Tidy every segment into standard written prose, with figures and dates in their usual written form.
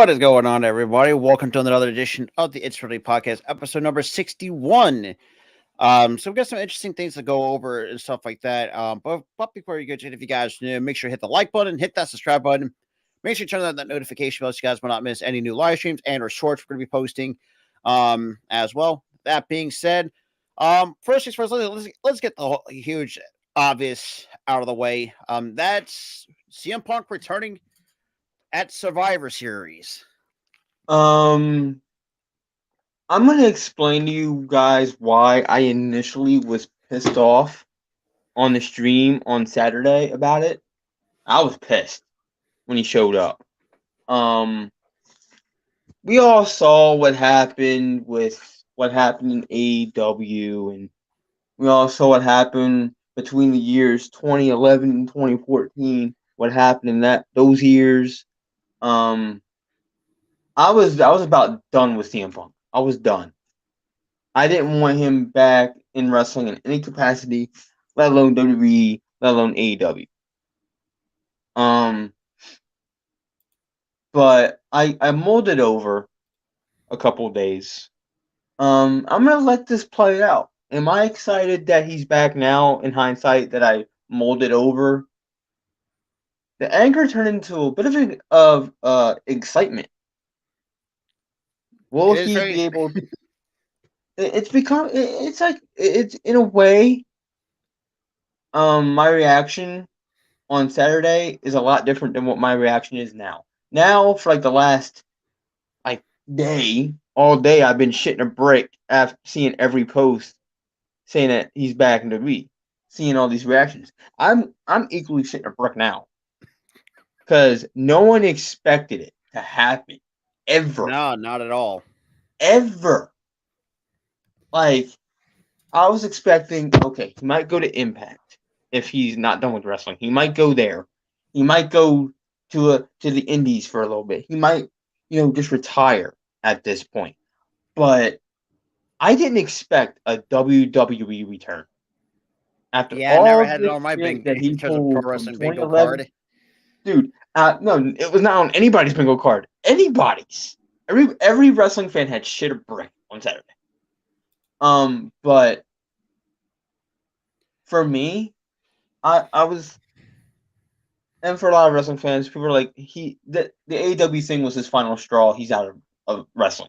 What is going on, everybody? Welcome to another edition of the It's Really Podcast, episode number 61. So we've got some interesting things to go over and stuff like that. But before you get to it, if you guys new, make sure you hit the like button, hit that subscribe button. Make sure you turn on that notification bell so you guys will not miss any new live streams and or shorts we're going to be posting as well. That being said, first things first, let's get the huge obvious out of the way. That's CM Punk returning at Survivor Series. Um, I'm gonna explain to you guys why I initially was pissed off on the stream on Saturday about it. I was pissed when he showed up. Um, we all saw what happened in AEW, and we all saw what happened between the years 2011 and 2014. What happened in those years? Um, I was about done with CM Punk. I was done. I didn't want him back in wrestling in any capacity, let alone WWE, let alone AEW. Um, but I mulled it over a couple of days. I'm gonna let this play out. Am I excited that he's back now? In hindsight, that I mulled it over. The anger turned into a bit of excitement. Will It is he very be able? It's become. It's like it's in a way. My reaction on Saturday is a lot different than what my reaction is now. Now, for like the last like all day, I've been shitting a brick after seeing every post saying that he's back in the league, seeing all these reactions. I'm equally shitting a brick now because no one expected it to happen ever, no, not at all. ever. Like I was expecting, okay, he might go to Impact if he's not done with wrestling. He might go there. He might go to the Indies for a little bit. He might, just retire at this point. But I didn't expect a WWE return after Yeah, I never all had it the on my shit bing that he in terms of pro pulled from wrestling bingo 2011. card. Dude, no, it was not on anybody's bingo card. Anybody's. Every wrestling fan had shit a brick on Saturday. But for me, I was, and for a lot of wrestling fans, people were like, the AEW thing was his final straw. He's out of wrestling.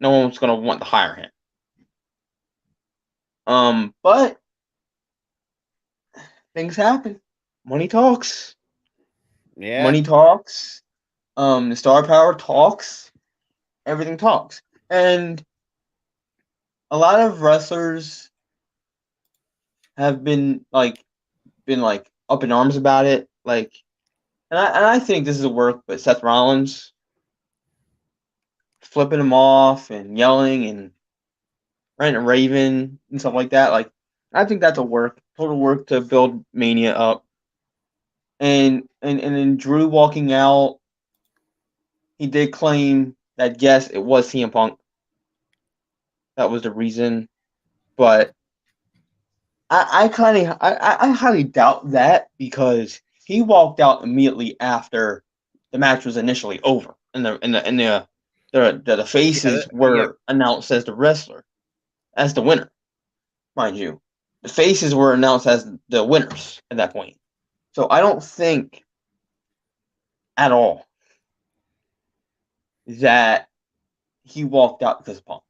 No one's gonna want to hire him. But things happen. Money talks. Yeah, Money talks. The star power talks. Everything talks. And a lot of wrestlers have been up in arms about it. And I think this is a work, but Seth Rollins flipping him off and yelling and ranting Raven and stuff like that. Like, I think that's a total work to build Mania up. And then Drew walking out, he did claim that yes, it was CM Punk. That was the reason, but I highly doubt that because he walked out immediately after the match was initially over, and the yeah, faces yeah. were announced as the wrestler, as the winner, mind you. The faces were announced as the winners at that point. So I don't think at all that he walked out because of Punk.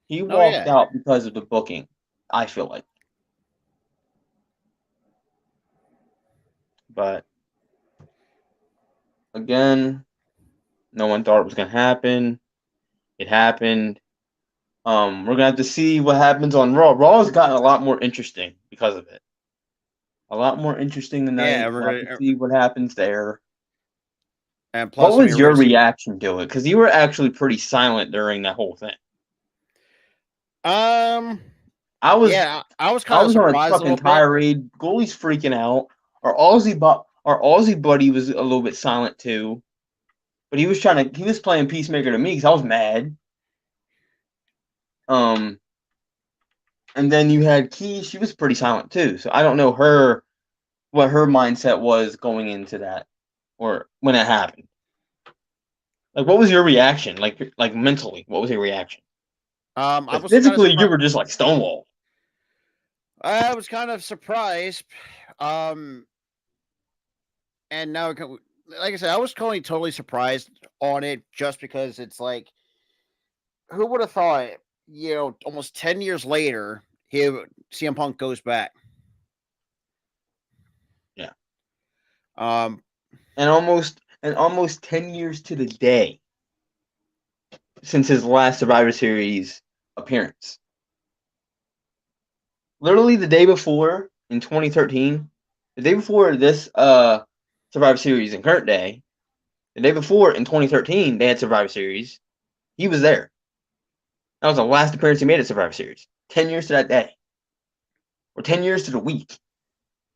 He Oh walked yeah. out because of the booking, I feel like. But again, no one thought it was gonna happen. It happened. We're gonna have to see what happens on Raw. Raw has gotten a lot more interesting because of it. A lot more interesting Yeah, tonight. and we're We'll have to gonna see what happens there. and What plus, I mean, was we're your gonna see. reaction to it? Because you were actually pretty silent during that whole thing. Um, I was yeah, I was I kind of was on a surprised a fucking little bit. tirade. Goalie's freaking out. Our Aussie buddy was a little bit silent too, but he was playing peacemaker to me because I was mad. Um, and then you had Key. She was pretty silent too. So I don't know what her mindset was going into that or when it happened? Like, what was your reaction? Like mentally, what was your reaction? I Because was kind of physically, you surprised. were just like stonewall. I was kind of surprised. Um, and now, like I said, I was totally surprised on it just because it's like, who would have thought? Almost 10 years later, CM Punk goes back. Yeah, Um, and almost 10 years to the day since his last Survivor Series appearance. Literally the day before in 2013, the day before this Survivor Series in current day, the day before in 2013 they had Survivor Series. He was there. That was the last appearance he made at Survivor Series. 10 years to that day, or 10 years to the week,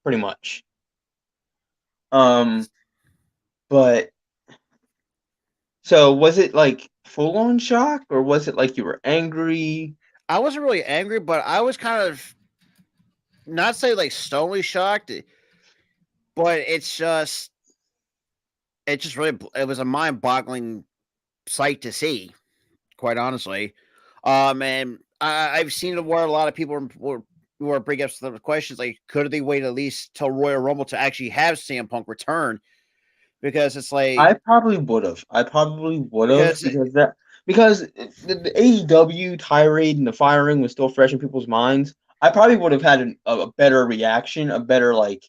pretty much. Um, but so was it like full on shock, or was it like you were angry? I wasn't really angry, but I was kind of not say like stonily shocked, but it's just really it was a mind boggling sight to see, quite honestly. And I've seen it where a lot of people were bringing up some questions like, could they wait at least till Royal Rumble to actually have CM Punk return? Because it's like I probably would have. I probably would have because because the AEW tirade and the firing was still fresh in people's minds. I probably would have had a better reaction, a better like.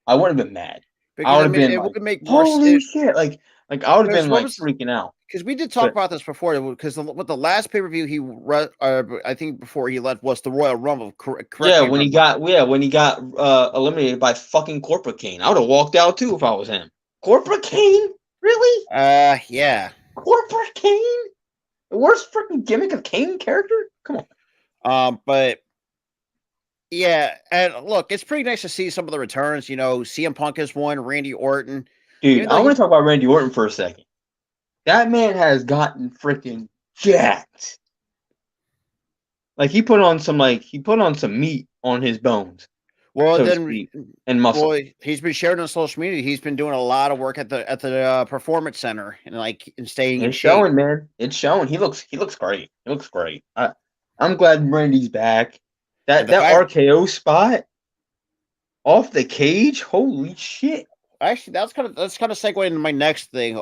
I wouldn't have been mad. I because would I have mean been it like, would make more "Holy shit!" Like I would have because been what like was freaking out. because we did talk But about this before because with the last pay per view I think before he left was the Royal Rumble. Correct yeah, me if I'm wrong. when he got eliminated by fucking Corporate Kane, I would have walked out too if I was him. Corporate Kane, really? Yeah. Corporate Kane, the worst freaking gimmick of Kane character? Come on. But yeah, and look, it's pretty nice to see some of the returns. CM Punk has won, Randy Orton, Dude, even though I want he to talk about Randy Orton for a second. That man has gotten freaking jacked. Like he put on some meat on his bones, well so to then speak, and muscle. well he's been sharing on social media. He's been doing a lot of work at the performance center and like and staying in It's shape. showing, man. It's showing. He looks great. He looks great. I'm glad Randy's back. And That the that fact RKO spot off the cage, holy shit. actually that's kind of segue into my next thing.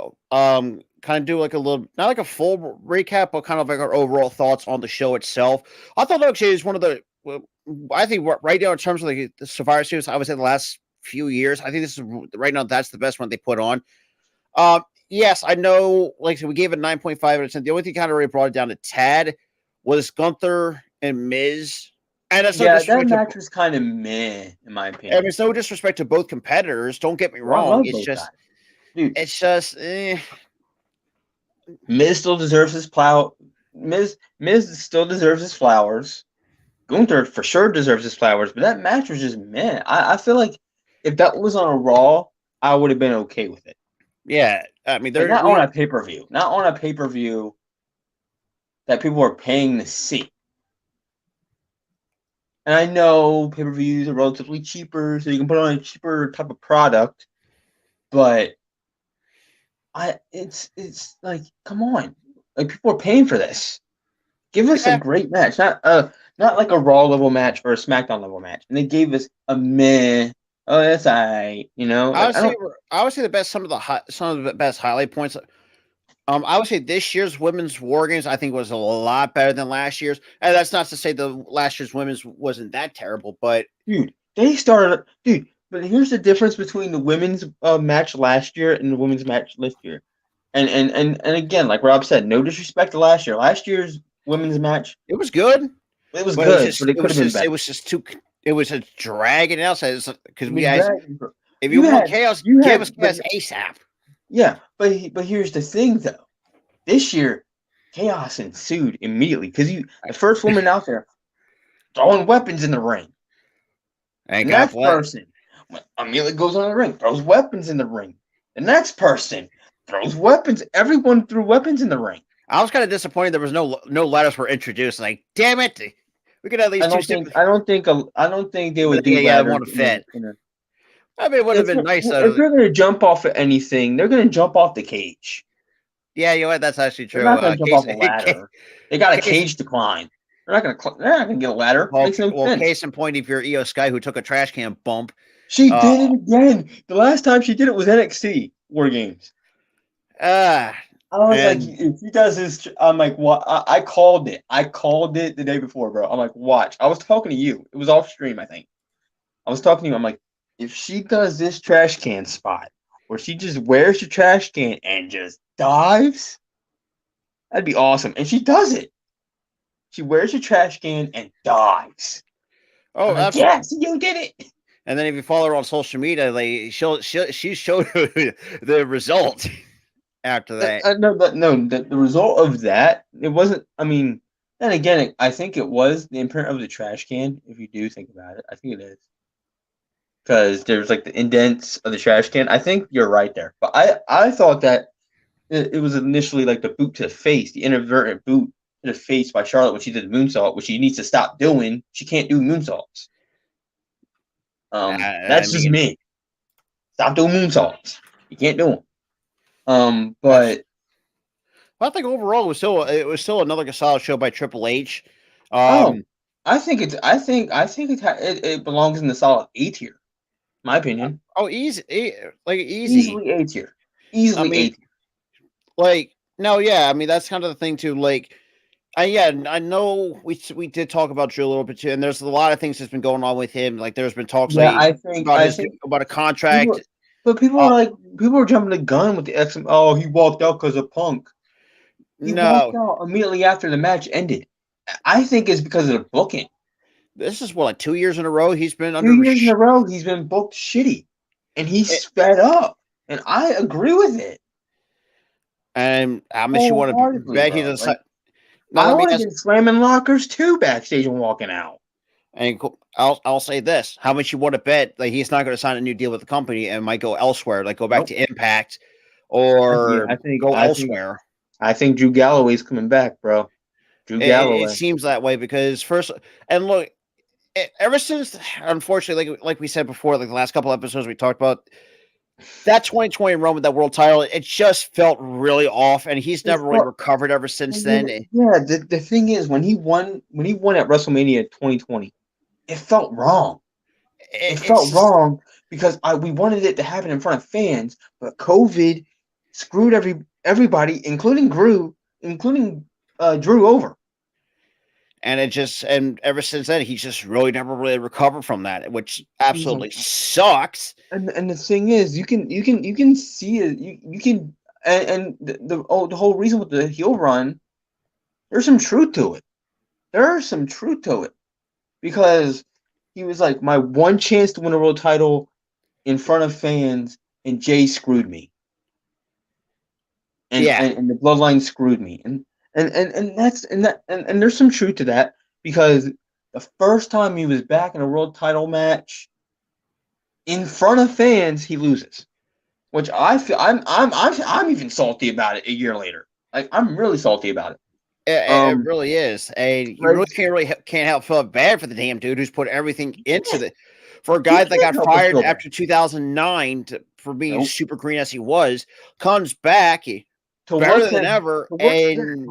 Kind of do like a little not like a full recap, but kind of like our overall thoughts on the show itself. I thought actually is one of the I think right now in terms of the Survivor Series, I would say the last few years, I think this is right now that's the best one they put on. Yes, I know. Like I said, we gave it 9.5 out of 10. The only thing kind of really brought it down to tad was Gunther and Miz, and that's no Yeah, that disrespect to. match was kind of meh, in my I mean, opinion. it's no disrespect to both competitors. Don't get me Well, I wrong. love both guys. Dude, It's just, eh. Miz still deserves his plow. Miz still deserves his flowers. Gunther for sure deserves his flowers, but that match was just meh. I feel like if that was on a Raw, I would have been okay with it. Yeah. I mean, Like there not on we. a pay per view, not on a pay per view that people are paying to see. And I know pay per views are relatively cheaper, so you can put on a cheaper type of product. But it's like, come on, like people are paying for this. Give us a Yeah, great match, not like a Raw level match or a SmackDown level match. And they gave us a meh. Oh, that's alright. I Like would say I would say the best some of the best highlight points. I would say this year's women's war games I think was a lot better than last year's, and that's not to say the last year's women's wasn't that terrible, but dude, they started, dude. But here's the difference between the women's match last year and the women's match this year. And again, like Rob said, no disrespect to last year. Last year's women's match, it was good. it was But it was good, just but it could have been better. too it was a dragging out because It we was guys dragging. if you You want had, chaos, you give us had, but chaos ASAP. yeah, but here's the thing though. This year, chaos ensued immediately because the first woman out there throwing weapons in the ring. The And God next bless. person immediately goes on the ring, throws weapons in the ring. The next person throws weapons. Everyone threw weapons in the ring. I was kind of disappointed there was no ladders were introduced. Like, damn it, we could at I least two don't step. think I don't think I don't think they But would then, do yeah, I ladders want to fit. in a I mean, it would have been nice If though. they're gonna jump off of anything, they're gonna jump off the cage. Yeah, you know what? That's actually They're true. not gonna jump Case, off a ladder. They got a case, cage to climb. They're not gonna get a ladder. well, Makes no well, sense. case in point, if you're Io Sky who took a trash can bump, She uh, did it again. The last time she did it was NXT War Games. uh, I was like, and if he does this, I'm like, what? I called it. I called it the day before, bro. I'm like, watch. I was talking to you. It was off stream, I think. I was talking to you. I'm like, if she does this trash can spot, where she just wears the trash can and just dives, that'd be awesome. And she does it. She wears a trash can and dives. I'm oh, like, absolutely. yes, you did it. And then if you follow her on social media, like she showed the result after that. The result of that, it wasn't. I mean, then again, I think it was the imprint of the trash can. If you do think about it, I think it is because there's like the indents of the trash can. I think you're right there, but I thought that it was initially like the boot to the face, the inadvertent boot to the face by Charlotte when she did the moonsault, which she needs to stop doing. She can't do moonsaults. I That's just mean, me. Stop doing moonsaults. You can't do them. that's. But I think overall it was still another solid show by Triple H. oh, Um, it belongs in the solid A tier. My opinion, oh, easy. easily A tier, I easily A mean, tier. like no, yeah. I mean, that's kind of the thing too. Like, yeah, I know we did talk about Drew a little bit too, and there's a lot of things that's been going on with him. Like, there's been talks Yeah, like I think about a contract. people, but Uh, people are jumping the gun with the X. Oh, he walked out because of Punk. He walked no, out immediately after the match ended. I think it's because of the booking. this is what like 2 years in a row he's been 2 years in a row, he's been booked shitty, and he's fed up. And I agree with it and how much you want to wholeheartedly, bet he bro. does. Like Now I let me would have ask, been slamming lockers too backstage and walking out. and I'll say this: how much you want to bet like he's not going to sign a new deal with the company and might go elsewhere, like go back Nope. to Impact Yeah, or go elsewhere. I think Drew Galloway's coming back, bro. Drew It Galloway. seems that way because first, and look, ever since, unfortunately, like we said before, like the last couple episodes we talked about that 2020 run with that world title, it just felt really off, and he's It's never really fu- recovered ever since then. yeah, the thing is when he won at WrestleMania 2020, it felt wrong. It felt It's wrong because we wanted it to happen in front of fans, but COVID screwed everybody, including Drew over. and ever since then, he's just really never really recovered from that, which He's like, absolutely sucks. and the thing is, you can see it. You can and the whole reason with the heel run, there's some truth to it. There's some truth to it because he was like my one chance to win a world title in front of fans, and Jay screwed me, Yeah, and the bloodline screwed me, and there's some truth to that because the first time he was back in a world title match in front of fans, he loses, which I feel I'm even salty about it a year later. Like I'm really salty about it. it Um, really is, and you like can't help feel bad for the damn dude who's put everything you into can't the for a you guy that can't got help but fired feel bad. after 2009 for being Nope. super green as he was, comes back To better work than that ever, to work and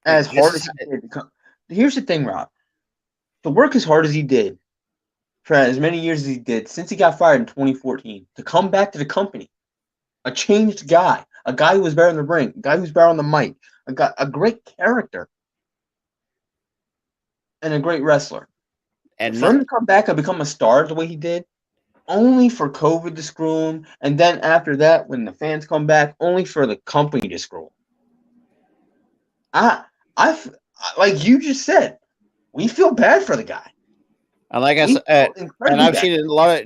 as this hard is as he did. Here's the thing, Rob. To work as hard as he did for as many years as he did since he got fired in 2014 to come back to the company, a changed guy, a guy who was better in the ring, a guy who's better on the mic, a great character, and a great wrestler. and For him to come back and become a star the way he did, only for COVID to screw him, and then after that, when the fans come back, only for the company to screw him. I, I, like you just said, we feel bad for the guy. and like I We said, feel and incredibly I've bad. seen a lot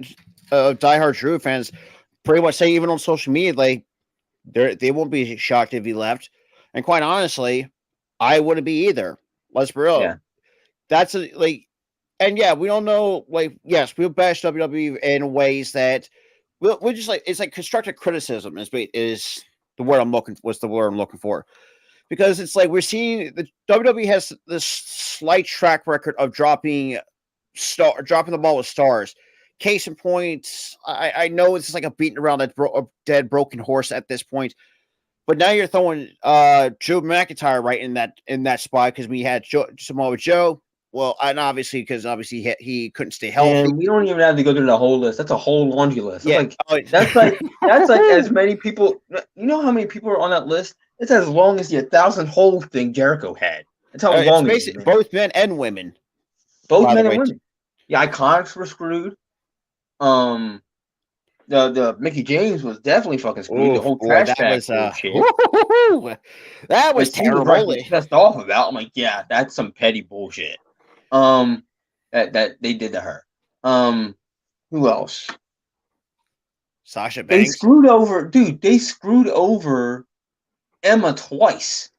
of diehard Drew fans pretty much say even on social media like they won't be shocked if he left, and quite honestly, I wouldn't be either. Let's be Yeah, real. That's like, and yeah, we don't know. Like, yes, we'll bash WWE in ways that we're just like it's like constructive criticism is the word I'm looking was the word I'm looking for because it's like we're seeing the WWE has this slight track record of dropping the ball with stars. case in point, I know it's like a beating around a dead broken horse at this point, but now you're throwing Drew McIntyre right in that spot because we had Samoa Joe. Well, and obviously he couldn't stay healthy. And we don't even have to go through the whole list. That's a whole laundry list. Yeah, That's like as many people. You know how many people are on that list? It's as long as the 1,000 hole thing Jericho had. That's how it's long it is, basically man. both men and women. Both By the men and way, women. The Iconics were screwed. The Mickey James was definitely fucking screwed. The oof, whole boy, trash bag bullshit, that was which he was rightfully terrible. pissed off about. I'm like, yeah, that's some petty bullshit. That they did to her. Who else? Sasha They Banks. screwed over, dude. They screwed over Emma twice.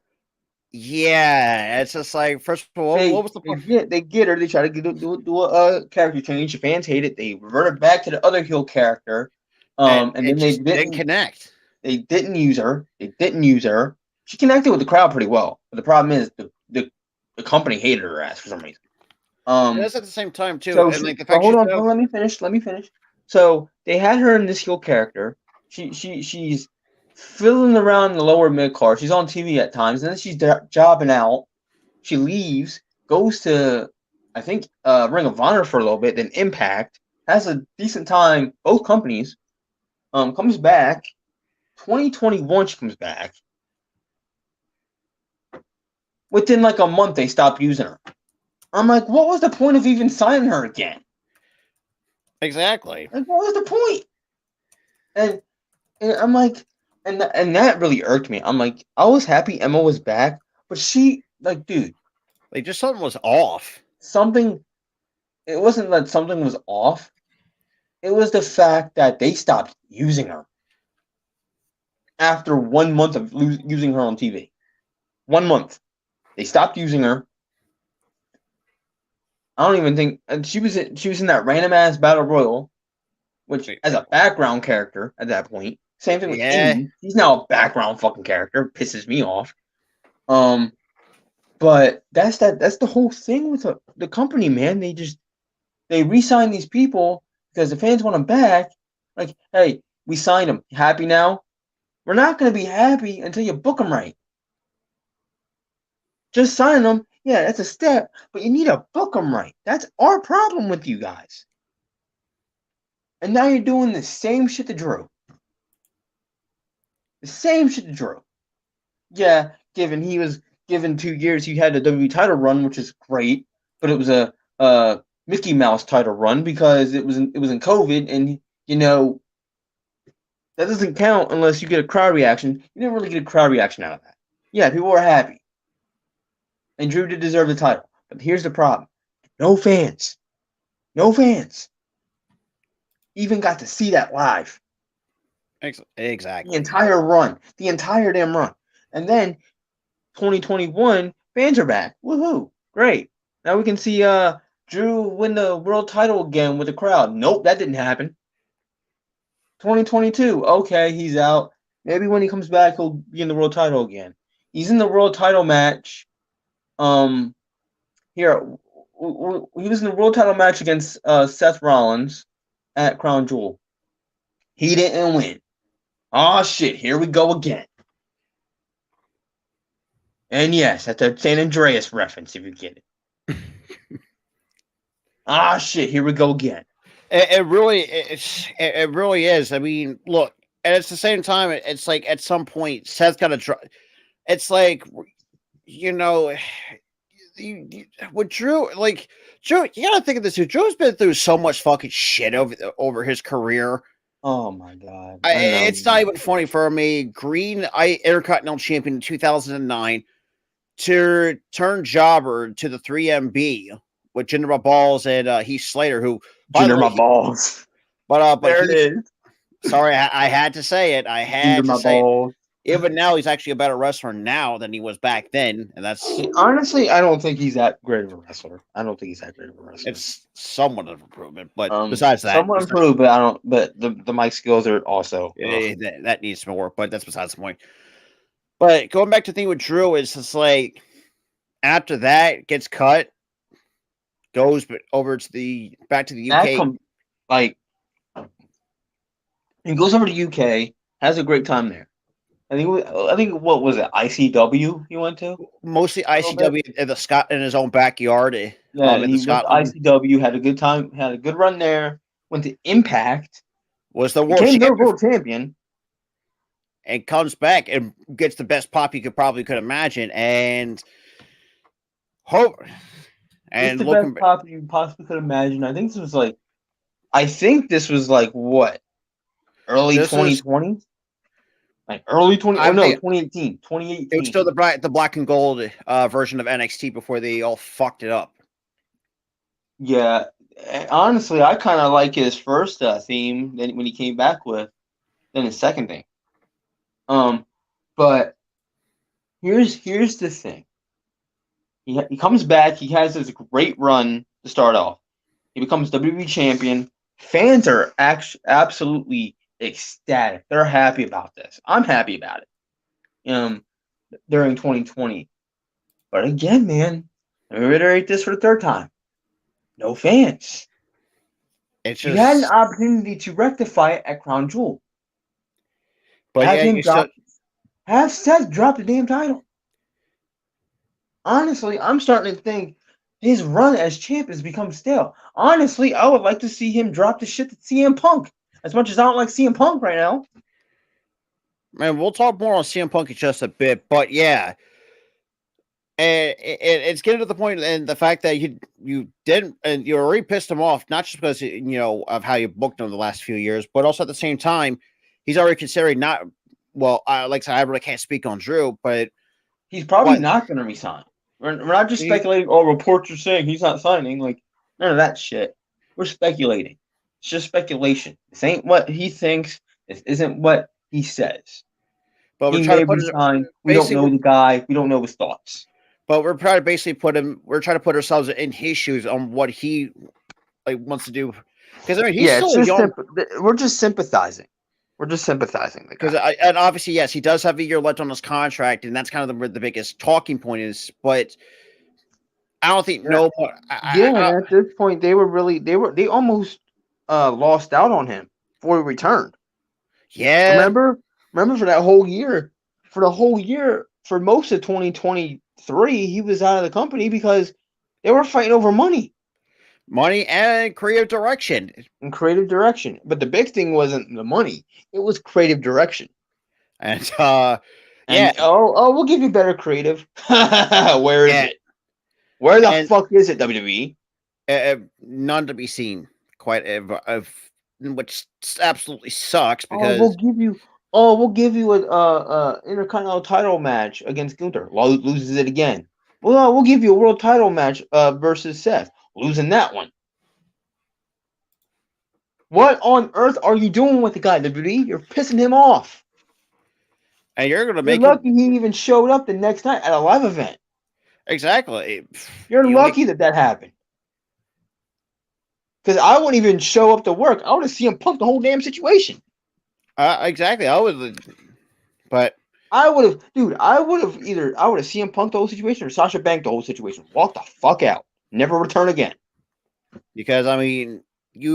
Yeah, it's just like first of all, what was the point? They get her. They try to do a character change. The fans hate it. They reverted back to the other heel character. And And it then they just didn't didn't. connect. They didn't use her. They didn't use her. She connected with the crowd pretty well. But the problem is the company hated her ass for some reason. And that's at the same time too, So and like the so fact hold she's on. now, Let me finish. Let me finish. So they had her in this heel character. She's fiddling around in the lower mid card. She's on TV at times, and then she's jobbing out. She leaves, goes to I think Ring of Honor for a little bit, then Impact, has a decent time. Both companies. Comes back. 2021 she comes back. Within like a month they stopped using her. I'm like, what was the point of even signing her again? exactly. Like, what was the point? And I'm like, and that really irked me. I'm like, I was happy Emma was back, but she like, dude, Like just something was off. something. It wasn't that something was off. It was the fact that they stopped using her after 1 month of using her on TV. 1 month, they stopped using her. I don't even think, and she was in that random ass battle royal, which as a background character at that point. Same thing with Yeah, Indy. He's now a background fucking character. Pisses me off. But that's the whole thing with the company, man. They re-sign these people because the fans want them back. Like, hey, we signed them. Happy now? We're not gonna be happy until you book them right. Just sign them, yeah, that's a step, but you need to book them right. That's our problem with you guys. And now you're doing the same shit to Drew. The same shit to Drew. Yeah, given he was given 2 years, he had a WWE title run, which is great, but it was a Mickey Mouse title run because it was in COVID, and you know that doesn't count unless you get a crowd reaction. You didn't really get a crowd reaction out of that. Yeah, people were happy, and Drew did deserve the title. But here's the problem: no fans, no fans even got to see that live. exactly. The entire run, the entire damn run, and then 2021 fans are back. Woohoo! Great. Now we can see Drew win the world title again with the crowd. Nope, that didn't happen. 2022. Okay, he's out. Maybe when he comes back, he'll be in the world title again. He's in the world title match. Here he was in the world title match against Seth Rollins at Crown Jewel. He didn't win. Oh shit! Here we go again. And yes, that's a San Andreas reference if you get it. Ah shit! Here we go again. It really is. I mean, look, and it's the same time. It's like at some point Seth's got to try. It's like you know, with Drew, like Drew, you gotta think of this. Drew's been through so much fucking shit over his career. Oh my god! I know. It's not even funny for me. Green, Intercontinental Champion in 2009, to turn jobber to the 3MB with Jinder Mahal and Heath Slater, who, by the Jinder way, my balls. but There it Heath, is. sorry, I had to say it. I had Jinder to my say it. balls. Even now, he's actually a better wrestler now than he was back then, and that's Honestly, I don't think he's that great of a wrestler. it's somewhat of improvement. But besides that, Somewhat improved, but I don't. But the mic skills are also. that needs more. But that's besides the point. But going back to the thing with Drew, is just like after that gets cut, goes over to back to the UK. Like, he goes over to UK, has a great time there. I think what was it? ICW he went to a Mostly little bit. ICW in the Scott in his own backyard. Yeah, In the he went to Scotland ICW, had a good time, had a good run there. Went to Impact, was the world became their champion world champion. and comes back and gets the best pop you could imagine and hope It's and the best looking. pop you possibly could imagine. I think this was like what, early This is 2020, like early 20. Oh I no, think 2018, it was 2018. still the black and gold version of NXT before they all fucked it up. Yeah, honestly, I kind of like his first theme than when he came back with than his second thing. But here's the thing. He comes back. He has this great run to start off. He becomes WWE champion. Fans are absolutely ecstatic. They're happy about this. I'm happy about it. During 2020. But again, man, let me reiterate this for the third time. No fans. It's You had an just, opportunity to rectify it at Crown Jewel. but Have yeah, him you still. drop. Have Seth drop the damn title. Honestly, I'm starting to think his run as champ has become stale. Honestly, I would like to see him drop the shit to CM Punk. As much as I don't like CM Punk right now. Man, we'll talk more on CM Punk in just a bit, but yeah, and it's getting to the point, and the fact that you didn't, and you already pissed him off, not just because of how you booked him the last few years, but also at the same time, he's already considering not. Well, like I said, I really can't speak on Drew, but He's probably what not going to resign. We're not just he, speculating. Oh, reports are saying he's not signing. Like, none of that shit. We're speculating. It's just speculation. This ain't what he thinks. This isn't what he says. but we're He trying to may put it resign. We don't basically. know the guy. We don't know his thoughts. But we're trying to basically put him. We're trying to put ourselves in his shoes on what he wants to do, because I mean he's Yeah, it's still just young. we're just sympathizing. We're just sympathizing the Because guy. and obviously yes, he does have a year left on his contract, and that's kind of the biggest talking point is. But I don't think Yeah, no. yeah. And at this point, they almost lost out on him before he returned. Yeah, Remember for that whole year, for most of 2023, he was out of the company because they were fighting over money money and creative direction, and creative direction. But the big thing wasn't the money; it was creative direction. and yeah, And we'll give you better creative. Where is and, it? Where the and fuck is it, WWE? none to be seen. Quite which absolutely sucks Oh, we'll because give you. Oh, we'll give you a intercontinental title match against Gunther. Loses it again. Well, we'll give you a world title match versus Seth. Losing that one. What on earth are you doing with the guy, WWE? You're pissing him off. and you're gonna You're make him lucky he even showed up the next night at a live event. exactly. You're You make lucky that happened. Because I wouldn't even show up to work. I would have seen him pump the whole damn situation. exactly. I would, but I would have, dude. I would have CM Punk the whole situation or Sasha Bank the whole situation. Walk the fuck out. Never return again. because I mean, it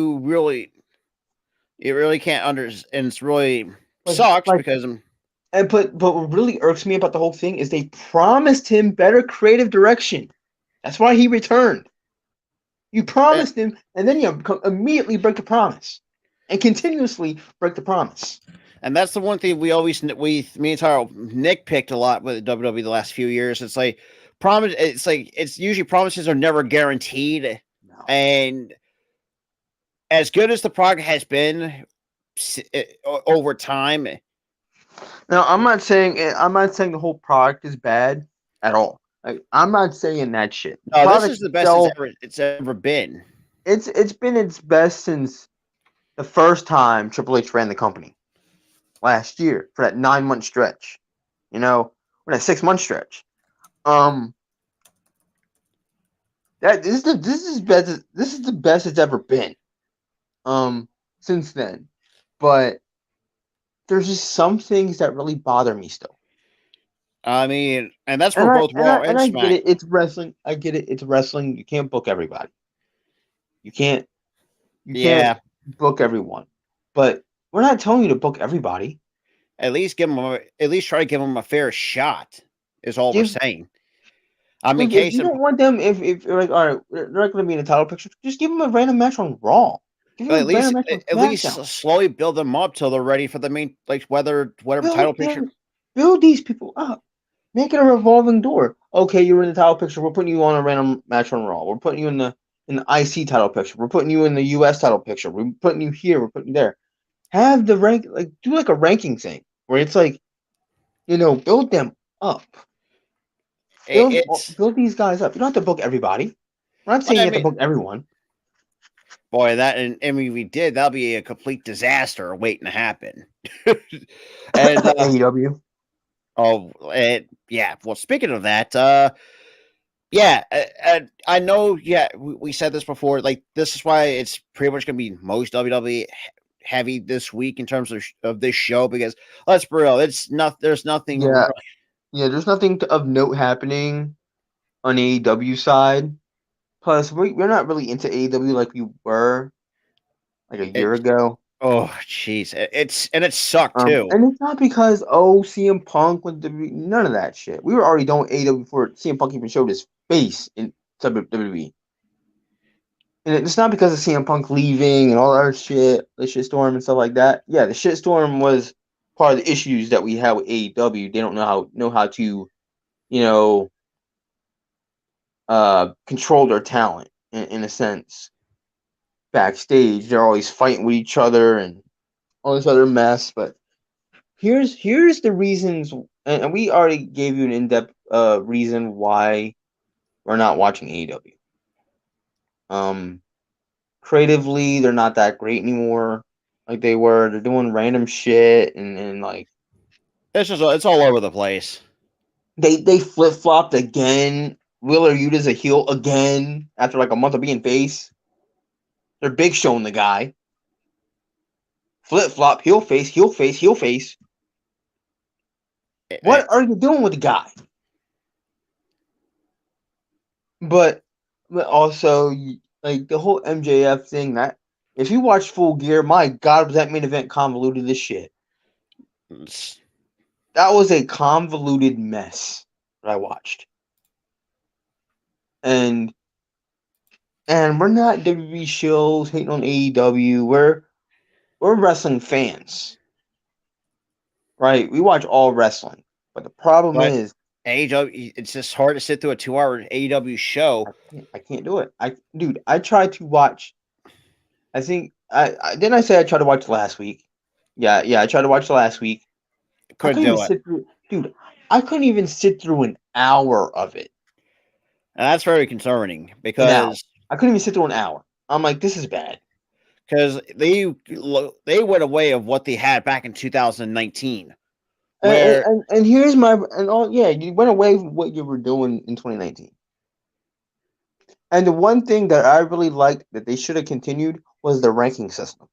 really can't and it's really sucks Like, because but what really irks me about the whole thing is they promised him better creative direction. That's why he returned. You eh, promised him, and then you immediately break the promise, and continuously break the promise. and that's the one thing me and Taro nitpicked a lot with WWE the last few years. It's like promise. It's like it's usually promises are never guaranteed, No. and as good as the product has been over time. Now, I'm not saying the whole product is bad at all. Like, I'm not saying that shit. The No, this product is the best itself, it's ever been. it's been its best since the first time Triple H ran the company last year for that 9 month stretch. Or that 6 month stretch. Um, that this is the best it's ever been. Since then, but there's just some things that really bother me still. I mean, and that's And for I both and I Raw and and I get Smack. it. It's wrestling. I get it. It's wrestling. You can't book everybody. You can't. You can't. Yeah, book everyone, but we're not telling you to book everybody. At least give them at least try to give them a fair shot. Is all we're Give saying. I mean, if case you in don't want them, if you're like, all right, they're not going to be in the title picture, just give them a random match on Raw. Give them a random match on at least SmackDown. slowly build them up till they're ready for the main, like whatever title Build picture. them, build these people up. Make it a revolving door. Okay, you're in the title picture. We're putting you on a random match on Raw. We're putting you in the IC title picture. We're putting you in the US title picture. We're putting you here. We're putting you there. Have the rank like do like a ranking thing where it's like build them up. It's Build these guys up. You don't have to book everybody. I'm not well, saying I you have to mean, book everyone. boy, that and I mean, we did. That'll be a complete disaster waiting to happen. and AEW. oh, yeah. Well, speaking of that, yeah, I know. Yeah, we said this before. Like, this is why it's pretty much going to be most WWE heavy this week in terms of this show because let's be real, it's not. There's nothing. Yeah, yeah. There's nothing of note happening on AEW side. Plus, we're not really into AEW like we were like a year It, ago. oh, jeez, it sucked too. And it's not because CM Punk went to none of that shit. We were already done with AEW before CM Punk even showed his face in WWE. And it's not because of CM Punk leaving and all that shit, the shitstorm and stuff like that. Yeah, the shitstorm was part of the issues that we had with AEW. They don't know how to, you know, control their talent in a sense. Backstage, they're always fighting with each other and all this other mess. But here's the reasons, and we already gave you an in-depth reason why we're not watching AEW. Um, Creatively, they're not that great anymore, like they were. They're doing random shit and like It's all over the place. they flip flopped again. Wheeler Yuta's a heel again after like a month of being face. They're big showing the guy. Flip flop, heel face, heel face, heel face. It, What are you doing with the guy? But also like the whole MJF thing. That if you watch Full Gear, my God, was that main event convoluted as shit. That was a convoluted mess that I watched. And we're not WWE shows hating on AEW. We're wrestling fans, right? We watch all wrestling, but the problem but is AEW, it's just hard to sit through a 2 hour AEW show. I can't do it. I tried to watch. I think I didn't I say I tried to watch last week. Yeah, I tried to watch last week. I Couldn't couldn't even do it, sit through, dude. I couldn't even sit through an hour of it. and that's very concerning An hour. because I couldn't even sit through an hour. I'm like, this is bad. they went away of what they had back in 2019, And where and here's my and all yeah, you went away from what you were doing in 2019. And the one thing that I really liked that they should have continued was the ranking system.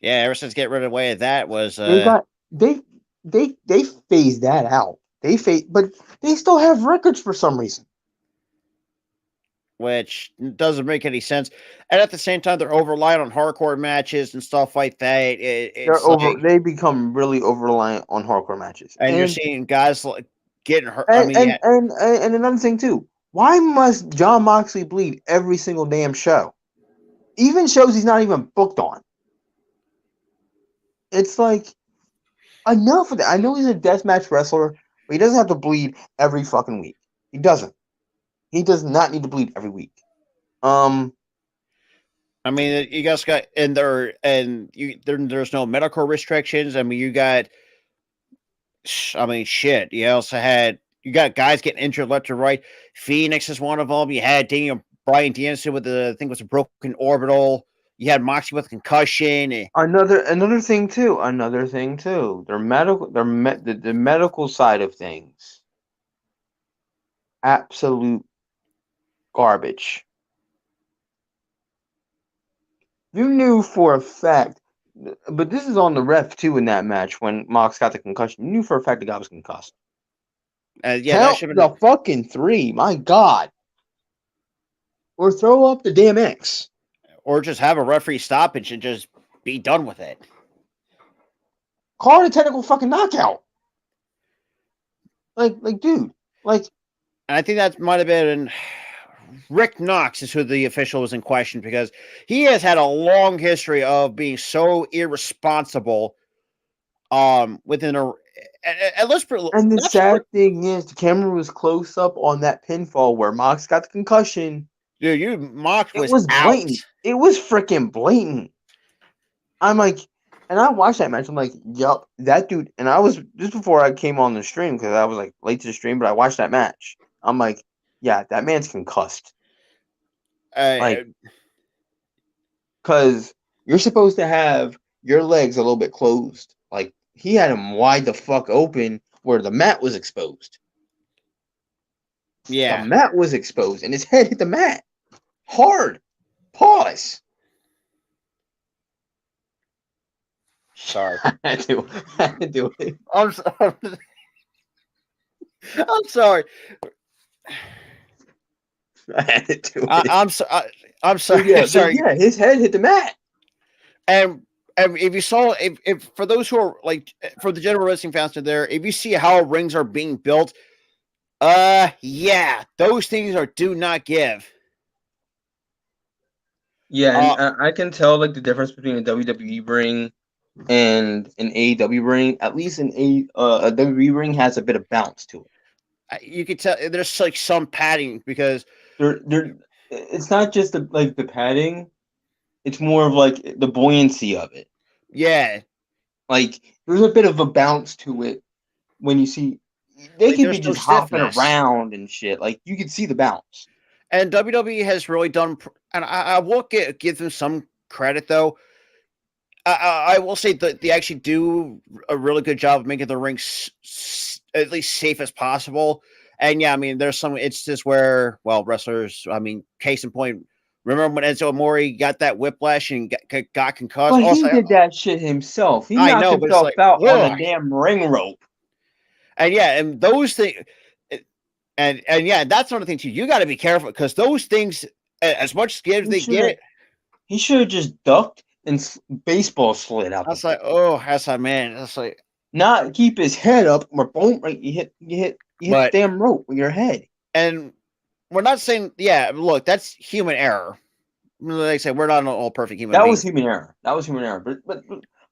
yeah, ever since get rid of away of that was They got they they phased that out. But they still have records for some reason. which doesn't make any sense. And at the same time, they're over reliant on hardcore matches and stuff like that. It's like, They become really over reliant on hardcore matches. and you're And seeing guys like getting hurt. I mean, yeah, and another thing too. Why must John Moxley bleed every single damn show? Even shows he's not even booked on. It's like enough of that. I know he's a deathmatch wrestler, but he doesn't have to bleed every fucking week. He doesn't. He does not need to bleed every week. Um, I mean, you guys got there's no medical restrictions. I mean, you got, I mean, shit. You got guys getting injured left to right. Phoenix is one of them. You had Daniel Bryan Danielson with I think it was a broken orbital. You had Moxie with concussion. another thing too. Another thing too. The medical side of things. Absolute garbage. You knew for a fact, but this is on the ref too in that match when Mox got the concussion. You knew for a fact the guy was concussed. Yeah, that Count should have been. the fucking three, my God, or throw up the damn X. or just have a referee stoppage and just be done with it. Call it a technical fucking knockout. Like, dude, like. And I think that might have been Rick Knox is who the official was in question, because he has had a long history of being so irresponsible. Within a And the sad thing is, the camera was close up on that pinfall where Mox got the concussion. Dude, Mox It was out. blatant. It was freaking blatant. I'm like, and I watched that match. I'm like, yup, that dude. And I was just before I came on the stream because I was like late to the stream, but I watched that match. I'm like, yeah, that man's concussed. Like, because you're supposed to have your legs a little bit closed. Like, he had them wide the fuck open where the mat was exposed. Yeah. The mat was exposed and his head hit the mat. Hard. Pause. Sorry. I had to do it. I'm sorry. I had to do it. I'm sorry. Yeah, sorry. Yeah, his head hit the mat. And if you saw, if for those who are like, for the general wrestling fans out there, if you see how rings are being built, yeah, those things do not give. Yeah, and I can tell like the difference between a WWE ring and an AEW ring. At least a WWE ring has a bit of bounce to it. You can tell there's like some padding, because it's not just the padding. It's more of like the buoyancy of it. Yeah. Like, there's a bit of a bounce to it when you see they like, can be just hopping around and shit. Like, you can see the bounce. And WWE has really done, and I will give them some credit though. I will say that they actually do a really good job of making the rinks at least safe as possible. And yeah, I mean, there's some instances where, well, wrestlers, I mean, case in point, remember when Enzo Amore got that whiplash and got concussed? But he did that shit himself. He I know, knocked himself out on the damn ring rope. And yeah, and those things, and yeah, that's another thing too. You got to be careful, because those things, as much give they get, he should have just ducked and baseball slid out. That's like, oh, that's like, man, that's like, not keep his head up, or boom, right? You hit the damn rope with your head. And we're not saying, yeah, look, that's human error. Like I said, we're not all perfect human beings. That was human error.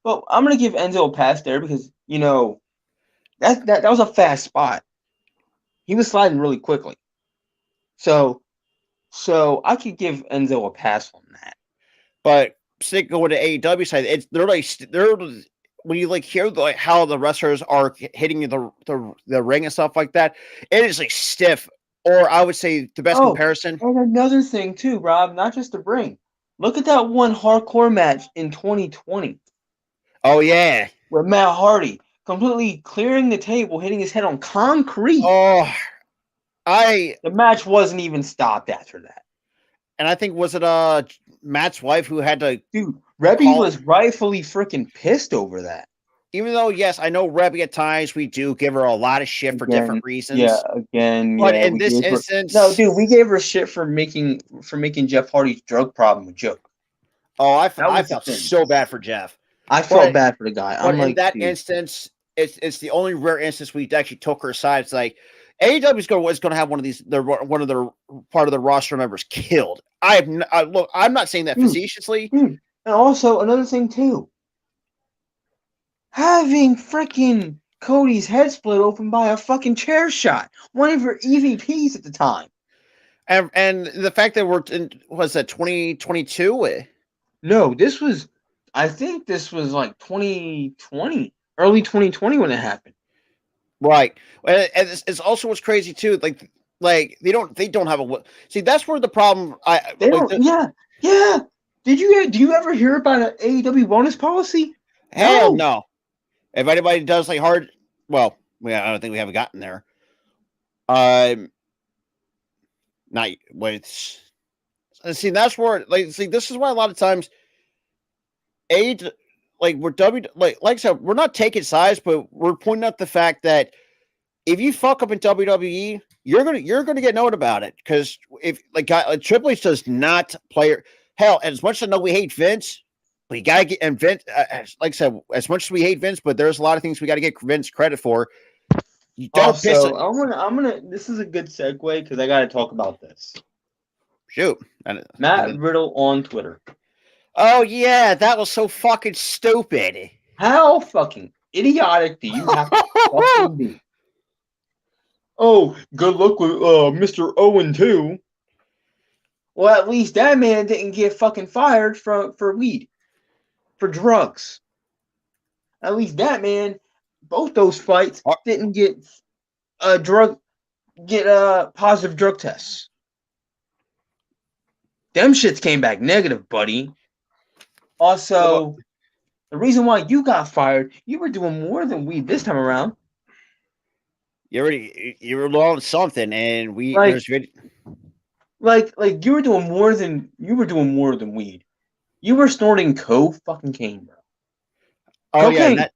But I'm gonna give Enzo a pass there, because that was a fast spot. He was sliding really quickly. So I could give Enzo a pass on that. But sticking with the AEW side, they're when you like hear like how the wrestlers are hitting the ring and stuff like that, it is like stiff. Or I would say the best comparison. And another thing too, Rob, not just the ring. Look at that one hardcore match in 2020. Oh yeah, with Matt Hardy completely clearing the table, hitting his head on concrete. Oh, the match wasn't even stopped after that. And I think, was it Matt's wife who had to? Dude, Rebby was rightfully freaking pissed over that. Even though, yes, I know Rebby at times we do give her a lot of shit for different reasons. Yeah, again. But in this instance, no, dude, we gave her shit for making Jeff Hardy's drug problem a joke. Oh, I felt so bad for Jeff. I felt bad for the guy. But in that instance, it's the only rare instance we actually took her side. It's like AEW is going to have one of their part of the roster members killed. Look, I'm not saying that facetiously. Dude. And also another thing too. Having freaking Cody's head split open by a fucking chair shot. One of your EVPs at the time. And the fact that was that 2022? No, I think this was like 2020, early 2020 when it happened. Right. And it's also what's crazy too. Like they don't have a, see, that's where the problem. Yeah. Do you ever hear about an AEW bonus policy? Hell no. If anybody does like I don't think we haven't gotten there. Not wait. See, that's where this is why a lot of times we're like I said, we're not taking sides, but we're pointing out the fact that if you fuck up in WWE, you're gonna get known about it, because if Triple H does not play. hell, as much as I know we hate Vince, but you gotta get and Vince. Like I said, as much as we hate Vince, but there's a lot of things we got to get Vince credit for. You don't piss Also, it. I'm gonna. This is a good segue because I got to talk about this. Shoot. Matt Riddle on Twitter. Oh yeah, that was so fucking stupid. How fucking idiotic do you have to fucking be? Oh, good luck with Mr. Owen too. Well, at least that man didn't get fucking fired for weed, for drugs. At least that man, both those fights didn't get positive drug tests. Them shits came back negative, buddy. Also, the reason why you got fired, you were doing more than weed this time around. You were on something, and like you were doing more than weed. You were snorting fucking cane, bro. Oh cocaine. Yeah,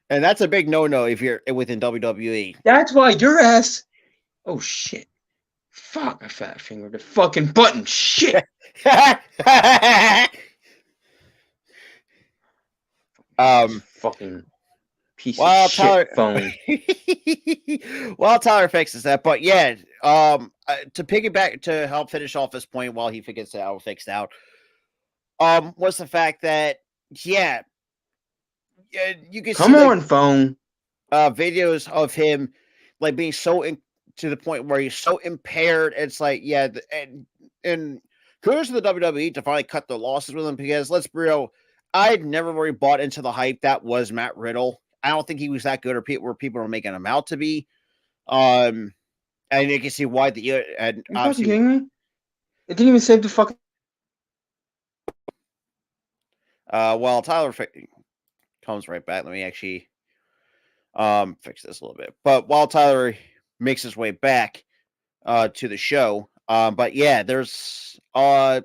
and that's a big no if you're within WWE. That's why your ass. Oh shit! Fuck! I fat fingered the fucking button. Shit. Fucking piece of shit phone. Well, Tyler fixes that, but yeah, to piggyback to help finish off this point while he figures it out, fixed out, was the fact that yeah, you can come on phone videos of him like being so to the point where he's so impaired. It's like yeah, and kudos to the WWE to finally cut the losses with him because let's be real. I'd never really bought into the hype that was Matt Riddle. I don't think he was that good or where people were making him out to be. And you can see why the and you obviously kidding me? It didn't even save the fucking. Well, Tyler comes right back. Let me actually fix this a little bit. But while Tyler makes his way back to the show, but yeah, there was a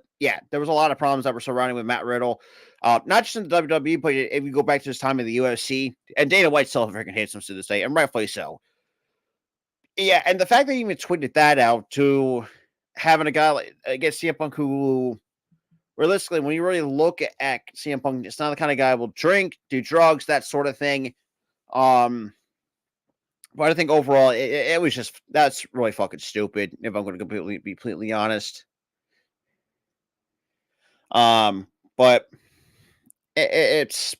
lot of problems that were surrounding with Matt Riddle. Not just in the WWE, but if you go back to his time in the UFC, and Dana White still freaking hates him to this day, and rightfully so. Yeah, and the fact that he even tweeted that out to having a guy like against CM Punk who, realistically, when you really look at CM Punk, it's not the kind of guy who will drink, do drugs, that sort of thing. But I think overall, it was just that's really fucking stupid. If I'm going to be completely honest. But.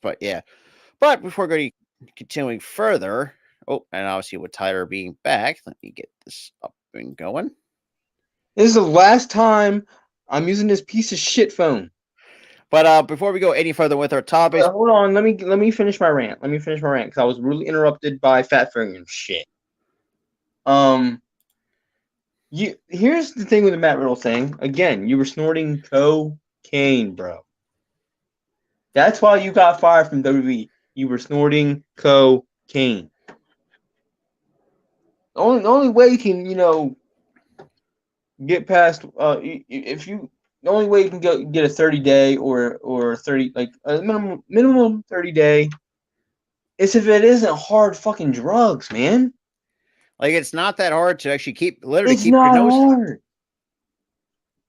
But yeah. But before going continuing further, and obviously with Tyler being back, let me get this up and going. This is the last time I'm using this piece of shit phone. But before we go any further with our topics, hold on, let me finish my rant. Let me finish my rant because I was really interrupted by fat finger and shit. Here's the thing with the Matt Riddle thing. Again, you were snorting cocaine, bro. That's why you got fired from WWE. You were snorting cocaine. The only way you can, get past the only way you can get a 30-day or 30 like a minimum 30-day is if it isn't hard fucking drugs, man. Like it's not that hard to actually keep your nose hard.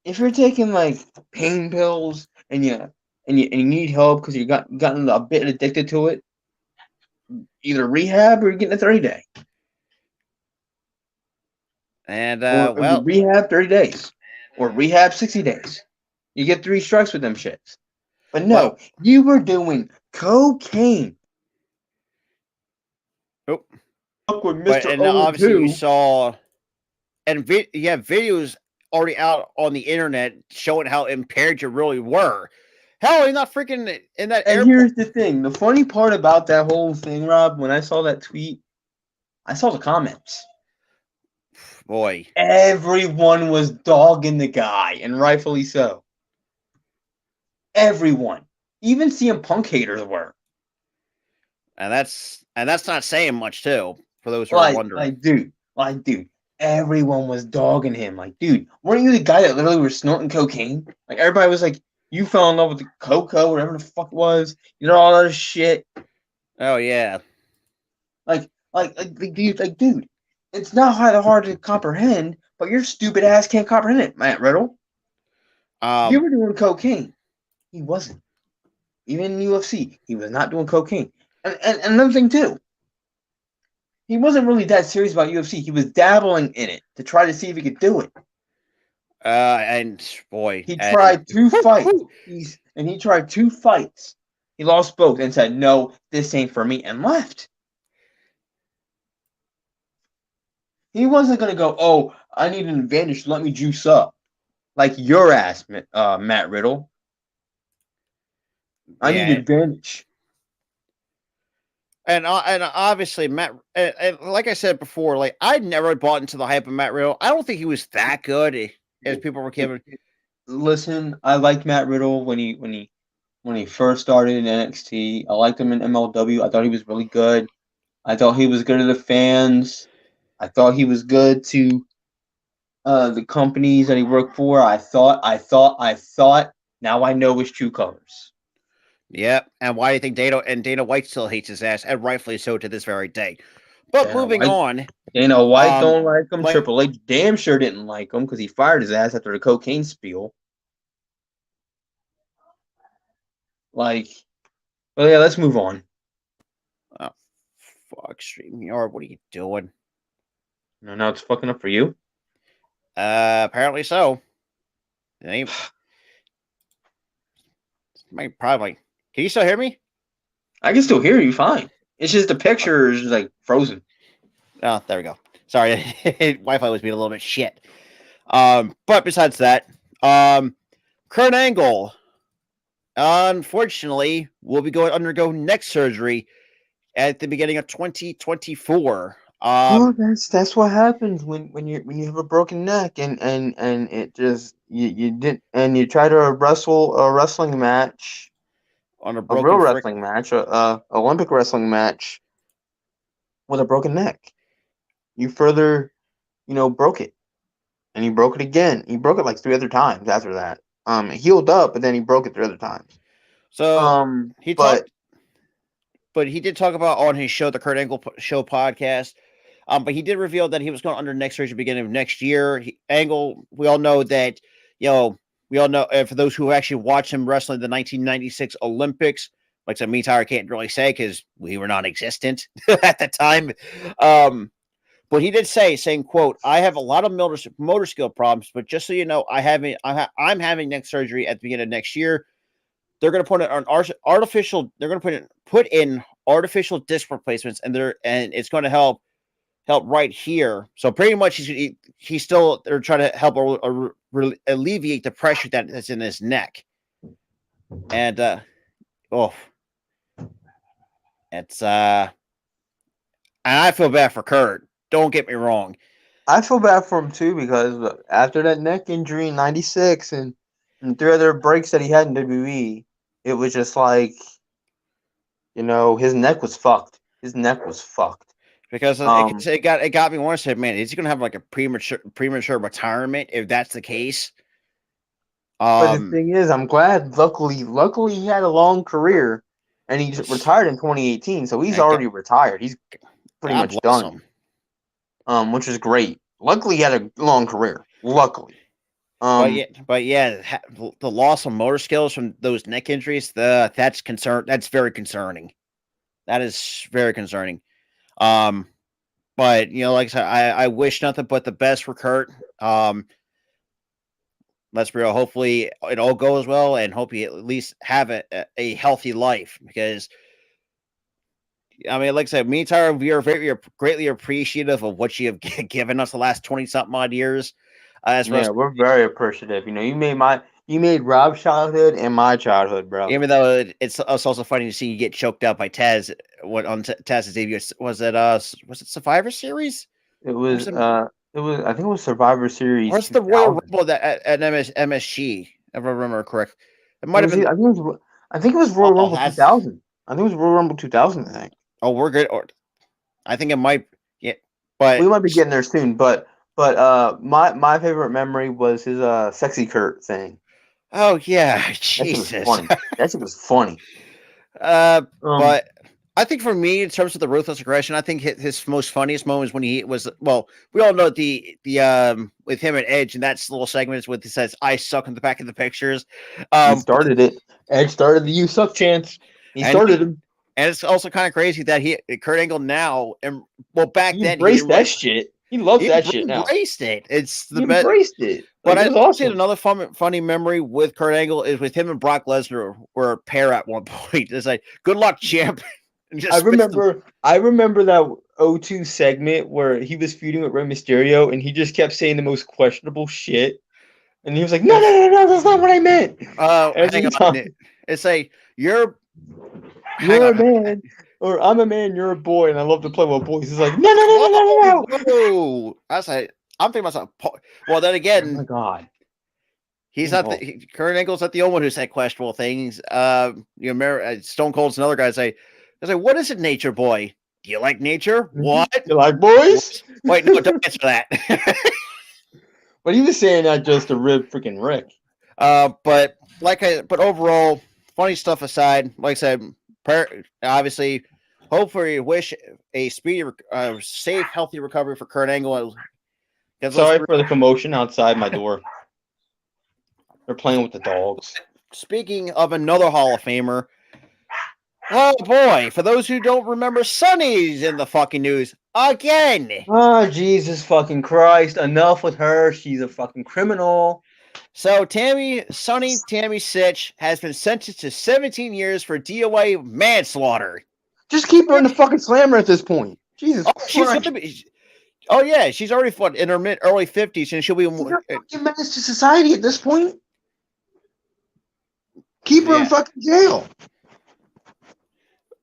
If you're taking like pain pills and you need help because you gotten a bit addicted to it, either rehab or you're getting a 30-day. And or rehab 30 days or rehab 60 days. You get 3 strikes with them shits. But no, you were doing cocaine. Oh. With Mr. And obviously you saw and videos already out on the internet showing how impaired you really were. Hell, you're not freaking in that airport. Here's the thing. The funny part about that whole thing, Rob, when I saw that tweet, I saw the comments. Boy. Everyone was dogging the guy, and rightfully so. Everyone. Even CM Punk haters were. And that's not saying much, too, for those who are wondering. Dude, everyone was dogging him. Like, dude, weren't you the guy that literally was snorting cocaine? Like, everybody was like, you fell in love with the cocoa, whatever the fuck it was. You know, all that shit. Oh, yeah. Like, dude, it's not hard to comprehend, but your stupid ass can't comprehend it, Matt Riddle. You were doing cocaine. He wasn't. Even in UFC, he was not doing cocaine. And another thing too, he wasn't really that serious about UFC. He was dabbling in it to try to see if he could do it. And boy, He and tried two fights. He tried two fights. He lost both and said, "No, this ain't for me," and left. He wasn't gonna go, "Oh, I need an advantage. Let me juice up," like your ass, Matt Riddle. I need yeah, advantage. and obviously Matt, and like I said before, like I never bought into the hype of Matt Riddle. I don't think he was that good as people were giving. Listen, I liked Matt Riddle when he first started in NXT. I liked him in MLW. I thought he was really good. I thought he was good to the fans. I thought he was good to the companies that he worked for. I thought. Now I know his true colors. Yeah, and why do you think Dana White still hates his ass, and rightfully so to this very day. But Dana moving White, on, Dana White um, don't like him. play, Triple H damn sure didn't like him because he fired his ass after the cocaine spiel. Like, well, yeah, let's move on. oh, fuck, StreamYard, what are you doing? Now it's fucking up for you. Apparently so. They might probably. Can you still hear me? I can still hear you fine. It's just the picture is like frozen. Oh, there we go. Sorry, Wi-Fi was being a little bit shit. But besides that, Kurt Angle, unfortunately, will be going undergo neck surgery at the beginning of 2024. Well, that's what happens when you have a broken neck and it just you did and you try to wrestle a wrestling match, On a a real broken frick. wrestling match, a Olympic wrestling match with a broken neck. You further, broke it, and he broke it again. He broke it like three other times after that. It healed up, but then he broke it three other times. So he But talked, but he did talk about on his show, the Kurt Angle Show podcast. But he did reveal that he was going under neck surgery beginning of next year. Angle, we all know that, we all know, for those who actually watched him wrestling the 1996 Olympics, like I mean, I can't really say because we were non-existent at the time. But he did saying, quote, I have a lot of motor skill problems, but just so you know, I'm having neck surgery at the beginning of next year. They're going to put it on artificial. They're going to put in artificial disc replacements, and it's going to help right here. So pretty much he's still they're trying to help alleviate the pressure that's in his neck. And oh, it's and I feel bad for Kurt. Don't get me wrong. I feel bad for him too because after that neck injury in '96 and three other breaks that he had in WWE, it was just like his neck was fucked. His neck was fucked. Because it got me once. Said, man, is he gonna have like a premature retirement if that's the case? But the thing is, I'm glad. Luckily, he had a long career, and he retired in 2018. So he's already retired. He's pretty God much bless done. him. Which is great. Luckily, he had a long career. Luckily. But yeah, the loss of motor skills from those neck injuries, that's very concerning. That is very concerning. But like I said, I wish nothing but the best for Kurt. Let's be real. Hopefully, it all goes well, and hope he at least have a healthy life. Because I mean, like I said, me and Tyra, we are greatly appreciative of what you have given us the last 20 something odd years. Yeah, we're very appreciative. You made Rob's childhood and my childhood, bro. Even though it's also funny to see you get choked out by Taz on Taz's debut. Was it Survivor Series? It was I think it was Survivor Series What's the Royal 2000. Rumble that at MSG? If I remember correct, it It might have was been. I think it was Royal Oh, Rumble 2000. I think it was Royal Rumble 2000, I think. oh, we're good. Or I think it might. Yeah, but We might be getting there soon, but my favorite memory was his sexy Kurt thing. oh yeah, That shit was Jesus. funny. That shit was funny. uh, Um but I think for me, in terms of the ruthless aggression, I think his most funniest moment is when he was we all know the with him and Edge, and that's little segments with he says "I suck" in the back of the pictures. He Um, started it. Edge started the "You suck" chance. He and started him. and it's also kind of crazy that Kurt Angle now and back He then he embraced didn't that really shit. He loves he that shit now. embraced it. It's He the best. embraced it. But Like, it I was see awesome. another funny memory with Kurt Angle is with him and Brock Lesnar were a pair at one point. It's like, good luck, champ. And just I spits them. remember that O2 segment where he was feuding with Rey Mysterio and he just kept saying the most questionable shit. And he was like, no, no, no, no, that's not what I meant. Hang Every on. time. It's like, you're You're a hang on. man. Or I'm a man, you're a boy, and I love to play with boys. He's like, no, no, no, no, no, no, no. Whoa. I was like, I'm thinking myself. Well, then Oh my again, God. he's not Oh. Kurt Angle's not the only one who said questionable things. Stone Cold's another guy say, I was like, what is it, nature boy? Do you like nature? What? You like boys? Wait, no, don't answer that. But he was saying that just to rib freaking Rick. But overall, funny stuff aside, like I said, obviously, hopefully, wish a speedy, safe, healthy recovery for Kurt Angle. Sorry for the commotion outside my door. They're playing with the dogs. Speaking of another Hall of Famer, oh boy, for those who don't remember, Sonny's in the fucking news again. Oh, Jesus fucking Christ. Enough with her. She's a fucking criminal. So Tammy Sitch has been sentenced to 17 years for DOA manslaughter. Just keep her in the fucking slammer at this point. Jesus Christ. She's already in her early 50s, and she'll be You're a fucking menace to society at this point. Keep her in fucking jail.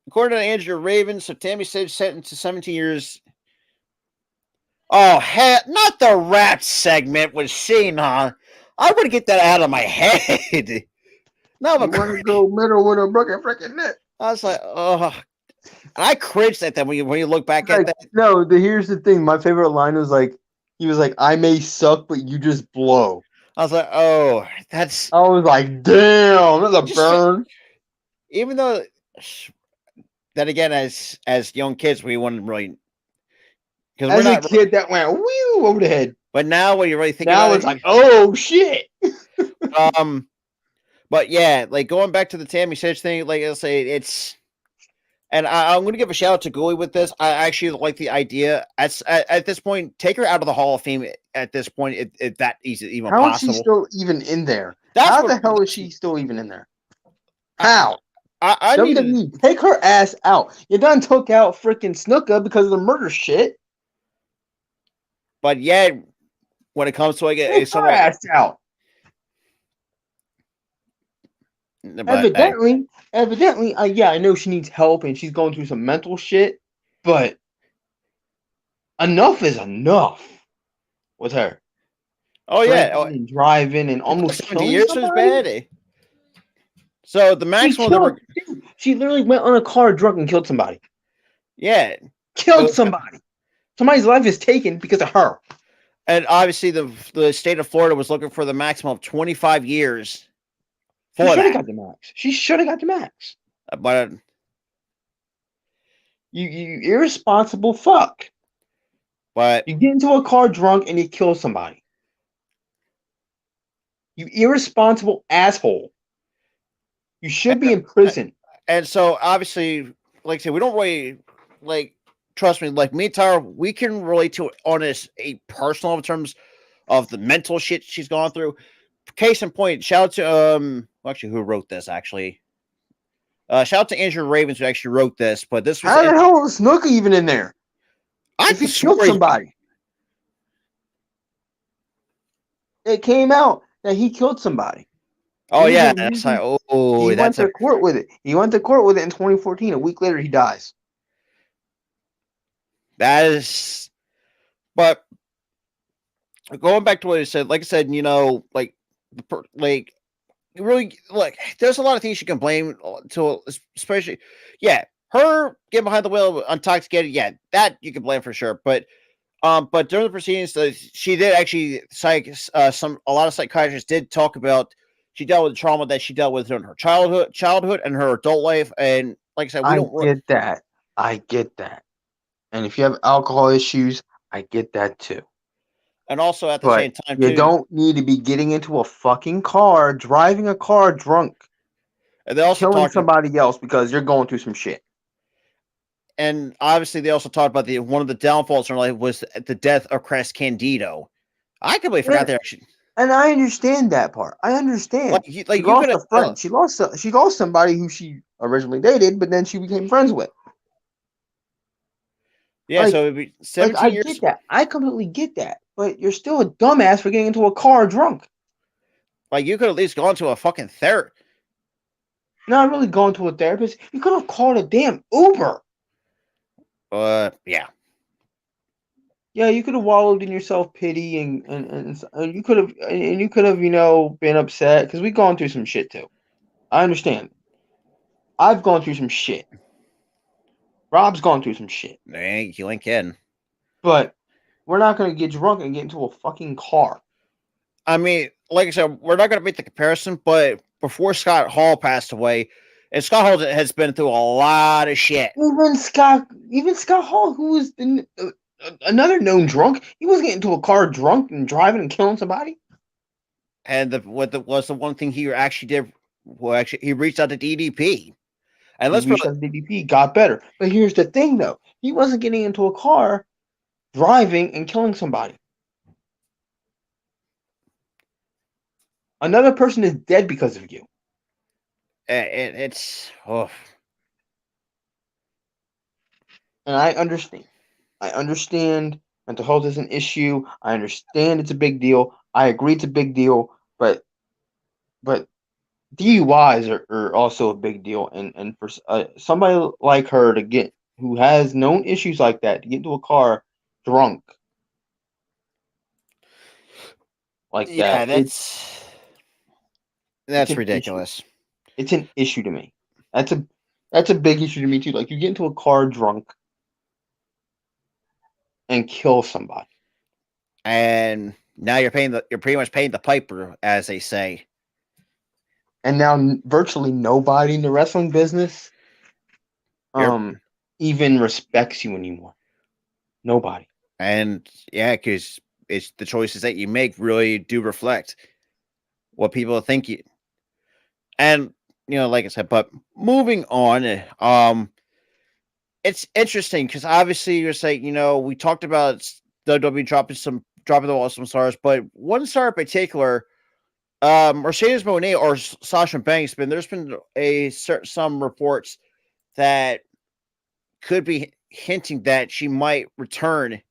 According to Andrew Raven, so Tammy Sitch sentenced to 17 years. Oh, not the rap segment with Cena. I want to get that out of my head. No, but want to go middle with a broken freaking neck. I was like, oh. I cringed at that when you look back at that. No, here's the thing. My favorite line was like, he was like, I may suck, but you just blow. I was like, oh, that's. I was like, damn, that's a burn. Even though, then again, as young kids, we wouldn't really. As a kid, that went whew over the head. But now, when you really think about it, it's like, oh shit. But yeah, like going back to the Tammy Sitch thing, like I'll say, it's. And I'm going to give a shout out to Gooey with this. I actually like the idea. At this point, take her out of the Hall of Fame. At this point, if that is even possible. How is she still even in there? How the hell is she still even in there? How? I need to take her ass out. You done took out freaking Snuka because of the murder shit. But yeah, when it comes to take her ass out. Evidently, yeah, I know she needs help and she's going through some mental shit, but enough is enough with her. Oh yeah, and driving and almost 20 years was bad. So the maximum she literally went on a car drunk and killed somebody. Yeah, killed somebody. Somebody's life is taken because of her. And obviously, the state of Florida was looking for the maximum of 25 years. She should have got the max. She should have got the max. But you irresponsible fuck. But you get into a car drunk and you kill somebody. You irresponsible asshole. You should be in prison. And so obviously, like I said, we don't really trust me. Like me and Tara, we can relate to it on a personal in terms of the mental shit she's gone through. Case in point, shout out to actually who wrote this actually. Shout out to Andrew Ravens who actually wrote this, but this was how the hell was Snooker even in there? I think he killed somebody. It came out that he killed somebody. Oh yeah, that's like, he went to court with it. He went to court with it in 2014. A week later, he dies. That is, but going back to what I said, like I said, really, there's a lot of things you can blame to, especially, her getting behind the wheel intoxicated, that you can blame for sure. But during the proceedings, she did actually a lot of psychiatrists did talk about she dealt with trauma that she dealt with in her childhood and her adult life, and like I said, we I don't. get that. I get that. And if you have alcohol issues, I get that too. And also at the But same time you too, don't need to be getting into a fucking car, driving a car drunk, and they also killing talked, somebody else because you're going through some shit. and obviously they also talked about the one of the downfalls in her life was the death of Crest Candido. I completely Yeah, forgot that actually. and I understand that part. I understand. She Like you could lost have, a friend. She lost somebody who she originally dated, but then she became friends with. yeah. Like So it'd be like I 17 get years. that. I completely get that. But you're still a dumbass for getting into a car drunk. Like you could at least gone to a fucking therapist. Not really going to a therapist. You could have called a damn Uber. Yeah. Yeah, you could have wallowed in your self pity and you could have been upset because we've gone through some shit too. I understand. I've gone through some shit. Rob's gone through some shit. You ain't kidding. But we're not gonna get drunk and get into a fucking car. I mean, like I said, we're not going to make the comparison, but before Scott Hall passed away, and Scott Hall has been through a lot of shit. Even Scott Hall, who was another known drunk, he was getting into a car drunk and driving and killing somebody. And was the one thing he actually did? Well, actually, he reached out to DDP, and He let's be reached out to DDP, got better. But here's the thing, though: he wasn't getting into a car, driving and killing somebody. Another person is dead because of you. it's And I understand. I understand mental health is an issue. I understand it's a big deal. I agree it's a big deal, but DUIs are also a big deal. And for somebody like her to get who has known issues like that to get into a car drunk like yeah, that, it's that's an issue. ridiculous. It's an issue to me. That's a big issue to me too. Like you get into a car drunk and kill somebody. And now you're pretty much paying the piper, as they say. And now virtually nobody in the wrestling business You're um even respects you anymore. Nobody. and yeah, because it's the choices that you make really do reflect what people think you. And like I said, but moving on, it's interesting because obviously you're saying we talked about WWE dropping the ball some stars, but one star in particular, Mercedes Moné or Sasha Banks, there's been some reports that could be hinting that she might return.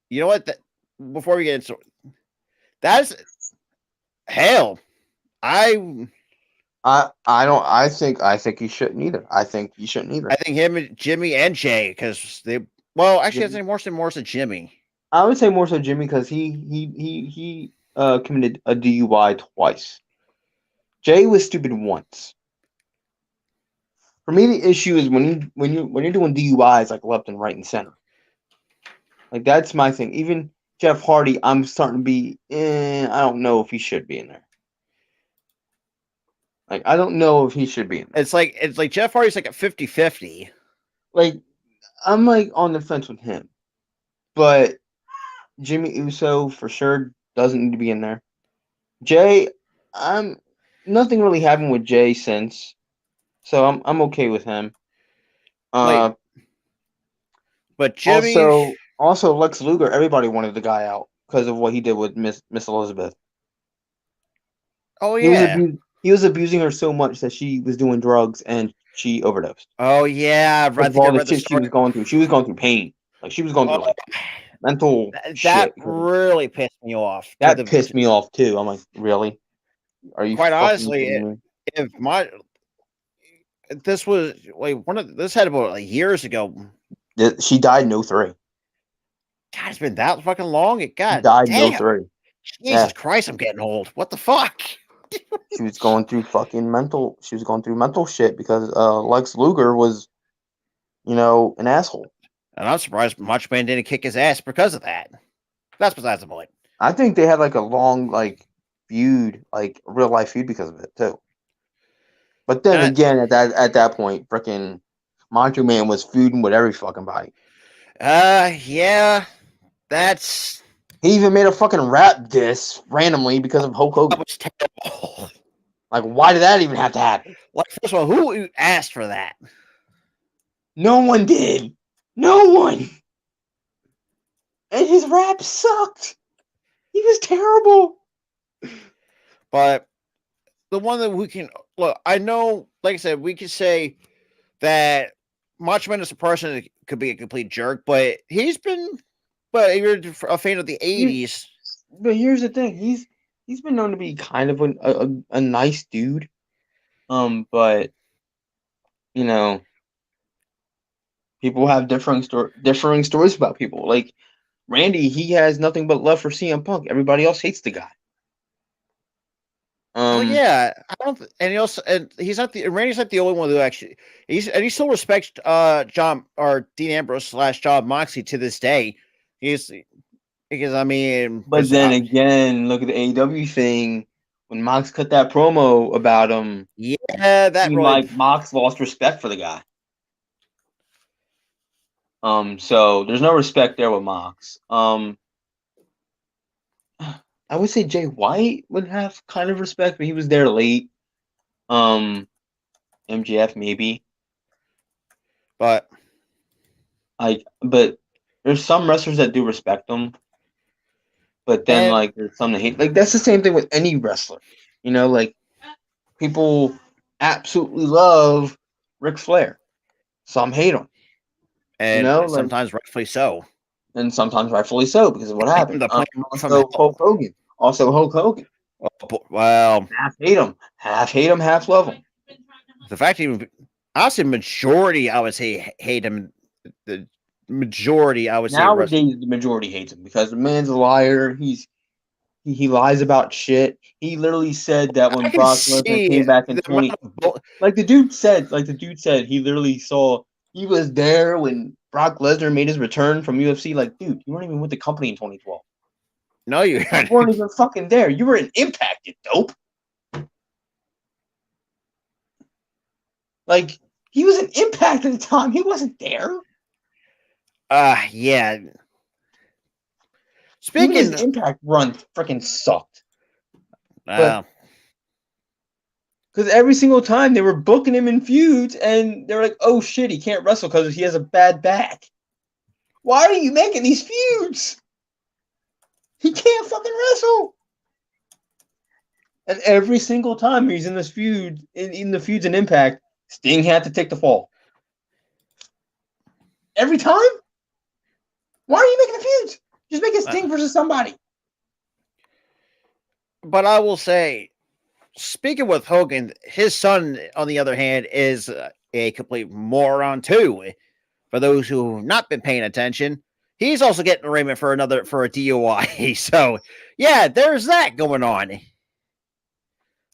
You know what? Before we get into that's hell, I I think he shouldn't either. I think he shouldn't either. I think him and Jimmy and Jay because they well actually I Jimmy, think more so Jimmy. I would say more so Jimmy because he committed a DUI twice. Jay was stupid once. For me, the issue is when you're doing DUIs like left and right and center. Like that's my thing. Even Jeff Hardy, I'm starting to be. I don't know if he should be in there. Like I don't know if he should be in there. It's like Jeff Hardy's like a 50-50. Like I'm like on the fence with him, but Jimmy Uso for sure doesn't need to be in there. Jay, I'm nothing really happened with Jay since, so I'm okay with him. Like, Uh, but Jimmy, also Lex Luger, everybody wanted the guy out because of what he did with Miss Elizabeth. oh He was yeah, he was abusing her so much that she was doing drugs and she overdosed. oh yeah, I Because of think I all the read the shit she story. was going through. She was going through pain. Like she was going Oh, through like mental that shit because of really pissed me off. that pissed me off too. I'm like, really? Are you Quite fucking honestly, kidding me? if my this was like this had about like years ago. She died in '03. God, it's been that fucking long. She God died in damn, '03. Jesus Yeah. Christ, I'm getting old. What the fuck? She was going through she was going through mental shit because Lex Luger was, an asshole. And I'm surprised Macho Man didn't kick his ass because of that. That's besides the point. I think they had like a long like feud, like real life feud because of it too. But then And again, at that point, freaking Macho Man was feuding with every fucking body. yeah, that's He even made a fucking rap diss randomly because of Hulk that Hogan. was terrible. Like, why did that even have to happen? Like, first of all, who asked for that? No one did. No one. And his rap sucked. He was terrible. But the one that we can look, I know, like I said, we could say that Macho Man as a person could be a complete jerk, but he's been. But if you're a fan of the '80s, But here's the thing. He's been known to be kind of a nice dude. But you know, people have differing stories about people. Like Randy, he has nothing but love for CM Punk. Everybody else hates the guy. well, Um, yeah, I don't, and he also, and he's not the Randy's not the only one who actually he still respects John or Dean Ambrose / John Moxley to this day. He's because I mean, but then again, look at the AEW thing. When Mox cut that promo about him, yeah, that seemed really like Mox lost respect for the guy. So there's no respect there with Mox. I would say Jay White would have kind of respect, but he was there late. MGF maybe. but But there's some wrestlers that do respect them, but then and like there's some that hate. Like that's the same thing with any wrestler. Like people absolutely love Ric Flair. Some hate him. Like sometimes rightfully so. and sometimes rightfully so because of what happened. The plan from Also hell. Hulk Hogan. Also Hulk Hogan. Well, Half hate him, half love him. the fact even honestly, majority I would say hate him. The majority I would say Nowadays, the majority hates him because the man's a liar. He lies about shit. He literally said that I when can Brock Lesnar see came back in the amount 20, of like the dude said he literally saw he was there when Brock Lesnar made his return from UFC. Like, dude, you weren't even with the company in 2012. no, you You weren't even fucking there. You were an Impact, you dope. Like, he was an Impact at the time. He wasn't there. Yeah. Even Speaking, his Impact run freaking sucked. But uh, because every single time they were booking him in feuds, and they were like, "Oh shit, he can't wrestle because he has a bad back." Why are you making these feuds? He can't fucking wrestle. And every single time he's in this feud, in the feuds and Impact, Sting had to take the fall. Every time? Why are you making the feuds? Just make it Sting versus somebody. but I will say, speaking with Hogan, his son, on the other hand, is a complete moron too. For those who have not been paying attention, he's also getting arraignment for a DUI. So yeah, there's that going on.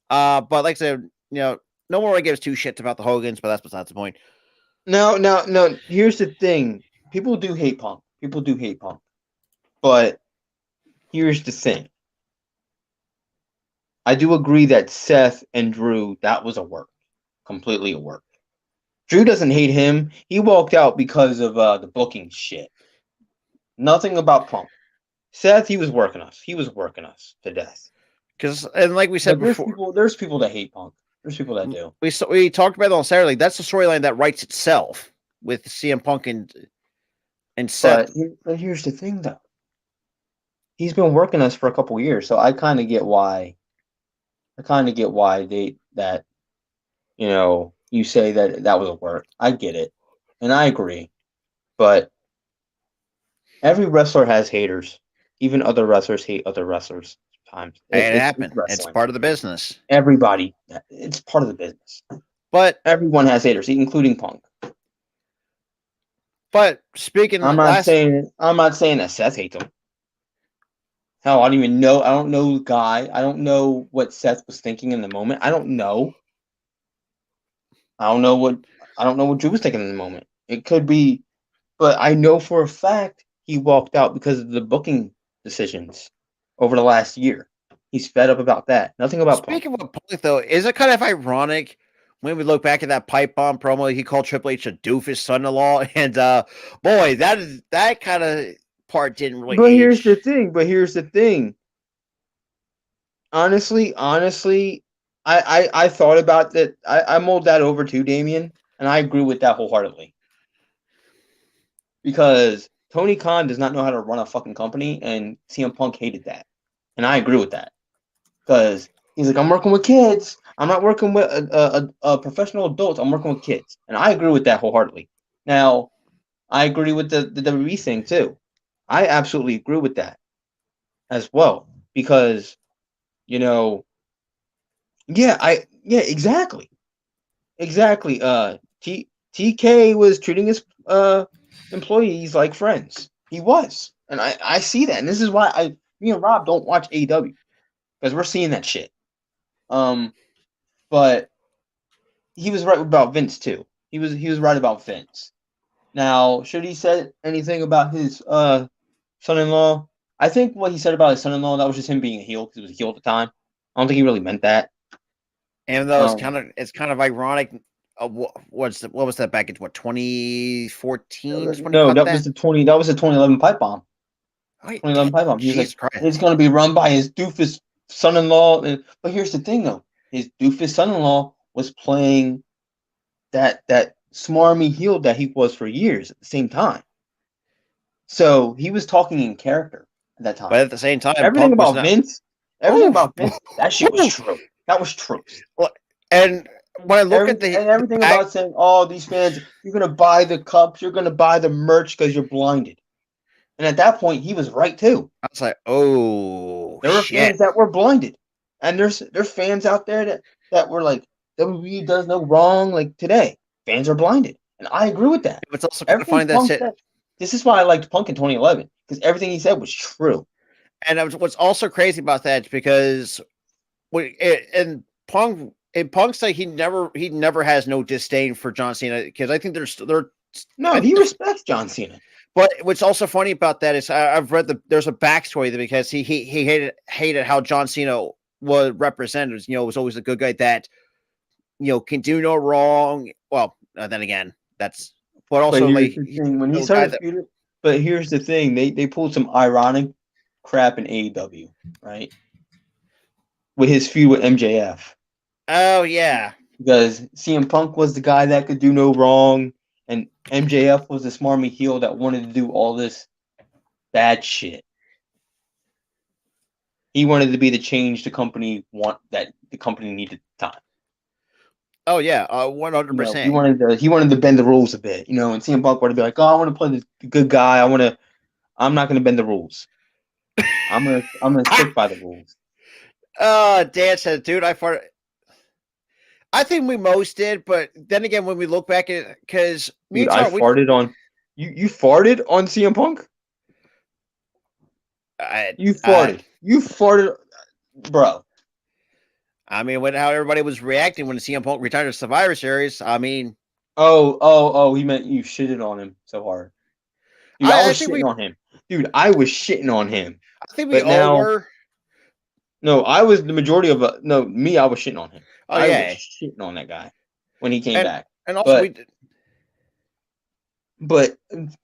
But like I said, no one really gives two shits about the Hogans, but that's besides the point. No. Here's the thing. People do hate Punk. But here's the thing. I do agree that Seth and Drew, that was a work. Completely a work. Drew doesn't hate him. He walked out because of the booking shit. Nothing about Punk. Seth, he was working us. He was working us to death. And like we said But before, there's people that hate Punk. There's people that do. we talked about it on Saturday. That's the storyline that writes itself with CM Punk and Seth. But here's the thing, though. He's been working us for a couple years, so I kind of get why. You say that was a work. I get it, and I agree. But every wrestler has haters. Even other wrestlers hate other wrestlers sometimes. It It's happened. It's wrestling. part of the business. Everybody, it's part of the business. But everyone has haters, including Punk. But speaking, I'm not saying that Seth hates him. Hell, I don't even know. I don't know the guy. I don't know what Seth was thinking in the moment. I don't know. I don't know what Drew was thinking in the moment. It could be, but I know for a fact he walked out because of the booking decisions over the last year. He's fed up about that. Nothing about Punk. Speaking of Punk, though, is it kind of ironic when we look back at that pipe bomb promo, he called Triple H a doofus son-in-law, and boy, that kind of part didn't really But here's the age. thing. Honestly, I thought about that. I mulled that over too, Damien, and I agree with that wholeheartedly. Because Tony Khan does not know how to run a fucking company, and CM Punk hated that, and I agree with that. Because he's like, I'm working with kids. I'm not working with professional adults. I'm working with kids, and I agree with that wholeheartedly. Now, I agree with the WWE thing too. I absolutely agree with that as well because you know, exactly, exactly. TK was treating his employees like friends. He was, and I see that, and this is why me and Rob don't watch AEW because we're seeing that shit. But he was right about Vince too. He was right about Vince. Now, should he said anything about his son-in-law? I think what he said about his son-in-law, that was just him being a heel because he was a heel at the time. I don't think he really meant that. And though Um, it's kind of ironic. What was that back in 2014 when he no, cut that that? was the 2011 pipe bomb. Wait, 2011 pipe bomb. He was like, Jesus Christ! it's going to be run by his doofus son-in-law. But here's the thing, though. His doofus son-in-law was playing that smarmy heel that he was for years at the same time. So he was talking in character at that But time. at the same time, Everything Punk was about not. Vince, everything Oof, about Vince, that shit was true. That was truth. Well, and when I look at the Everything back, about saying, "Oh, these fans, you're gonna buy the cups, you're gonna buy the merch because you're blinded." And at that point, he was right too. I was like, oh There were shit. fans that were blinded, and there's fans out there that were like, "WWE does no wrong." Like today, fans are blinded, and I agree with that. It's also kind of Everything funny that Punk shit. said. This is why I liked Punk in 2011 because everything he said was true. And what's also crazy about that is because and Punk's like he never has no disdain for John Cena because I think No, I he think there's respects John Cena. but what's also funny about that is I've read there's a backstory because he hated how John Cena was represented. Was always a good guy that can do no wrong. Well, then again, that's but But also here's like the he's thing: when he a guy started that feuding, but here's the thing: they pulled some ironic crap in AEW, right? With his feud with MJF, oh yeah. because CM Punk was the guy that could do no wrong, and MJF was the smarmy heel that wanted to do all this bad shit. He wanted to be the change the company needed at the time. Oh yeah, 100%. He wanted to bend the rules a bit, and CM Punk wanted to be like, oh, I want to play the good guy. I'm not gonna bend the rules. I'm gonna stick by the rules. Dan said, dude, I think we most did, but then again, when we look back at it, because me Dude, and I Tyler, farted on you farted on CM Punk? I, You I, farted. You farted, bro. I mean, how everybody was reacting when CM Punk retired to Survivor Series. I mean, Oh, he meant you shitted on him so hard. Dude, I I was think we, shitting on him. Dude, I was shitting on him. I think we But all now, were. no, I was the majority of no, me, I was shitting on him. Oh I was yeah, shitting on that guy when he came and back. and also But we, but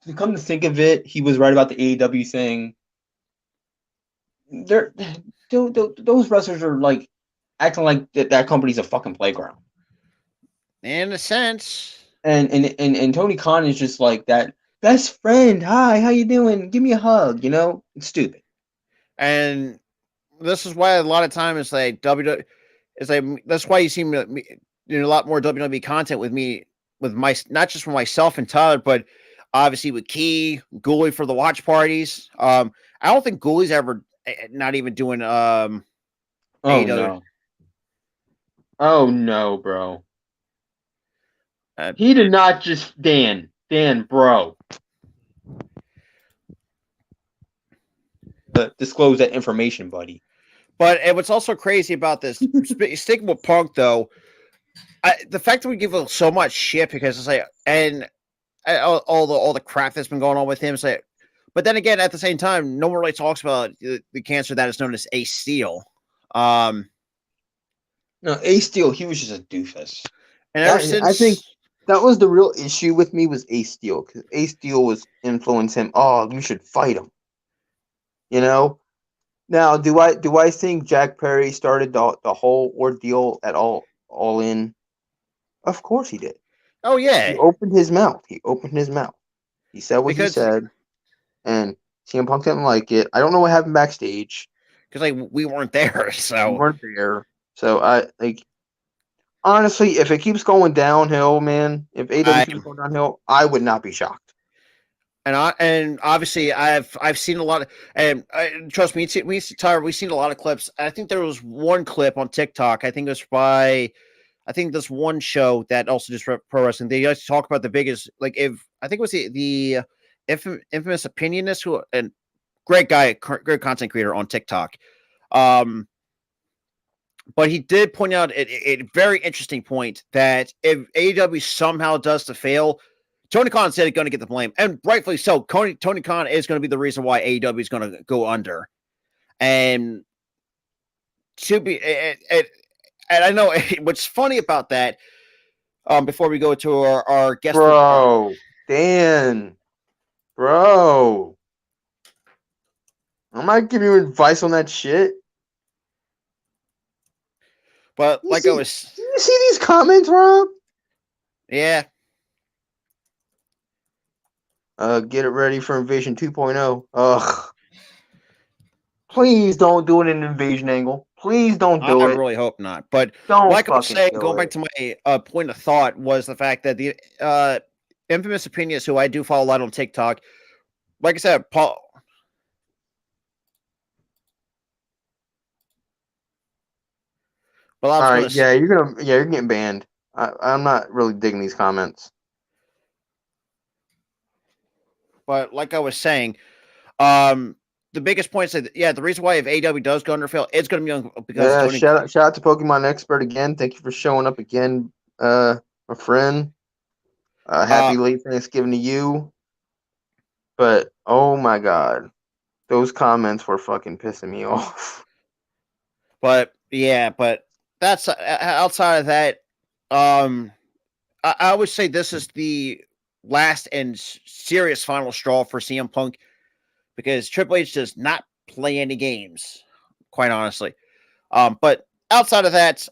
to come to think of it, he was right about the AEW thing. They're those wrestlers are like acting like that company's a fucking playground. in a sense, And Tony Khan is just like that best friend. Hi, how you doing? Give me a hug. It's stupid. and this is why a lot of times it's like it's like that's why you see me doing a lot more WWE content with me with my not just for myself and Tyler, but obviously with Key Ghoulie for the watch parties. I don't think Ghoulie's ever not even doing Oh AEW. no. Oh no, bro. Uh, He did not just Dan, bro. Disclose that information, buddy. but what's also crazy about this, sticking with Punk though, the fact that we give him so much shit because it's like, and all the crap that's been going on with him, it's like, but then again, at the same time, no one really talks about the cancer that is known as Ace Steel. No, Ace Steel, he was just a doofus. And ever I think since, that was the real issue with me was Ace Steel because Ace Steel was influencing him. Oh, you should fight him. You know. Now, do I think Jack Perry started the whole ordeal at all in? Of course he did. oh He yeah, opened his mouth. He opened his mouth. He said what he because said, and CM Punk didn't like it. I don't know what happened backstage. like we weren't there, We so weren't there, so I like honestly, if it keeps going downhill, man, if AW I keeps going downhill, I would not be shocked. and obviously I've seen a lot of trust me, Tyler, we've seen a lot of clips. I think there was one clip on TikTok. I think it was by I think this one show that also just pro wrestling. They used to talk about the biggest like if I think it was the infamous opinionist who and great guy, great content creator on TikTok. Um, but he did point out a very interesting point that if AEW somehow does to fail, Tony Khan said he's going to get the blame, and rightfully so. Tony Khan is going to be the reason why AEW is going to go under. And to be, and I know what's funny about that. Before we go to our guest, Bro, Dan, bro, I'm not giving you advice on that shit. but You like I see, was, do you see these comments, Rob? yeah, Get it ready for Invasion 2.0. Ugh. Please don't do it in Invasion angle. Please don't do I it. really hope not. But Don't like I was fucking saying, do going back it. to my point of thought was the fact that the infamous opinions, who I do follow a lot on TikTok, like I said, Paul. But I All was right, going to, you're getting banned. I'm not really digging these comments. but like I was saying, um, the biggest point is that yeah, the reason why if AW does go under fail, it's going to be because of Yeah, Tony. shout out to Pokemon Expert again. Thank you for showing up again, my friend. Uh, Happy late Thanksgiving to you. But oh my god, those comments were fucking pissing me off. but yeah, but that's outside of that. Um, I would say this is the last and serious final straw for CM Punk because Triple H does not play any games, quite honestly. But outside of that,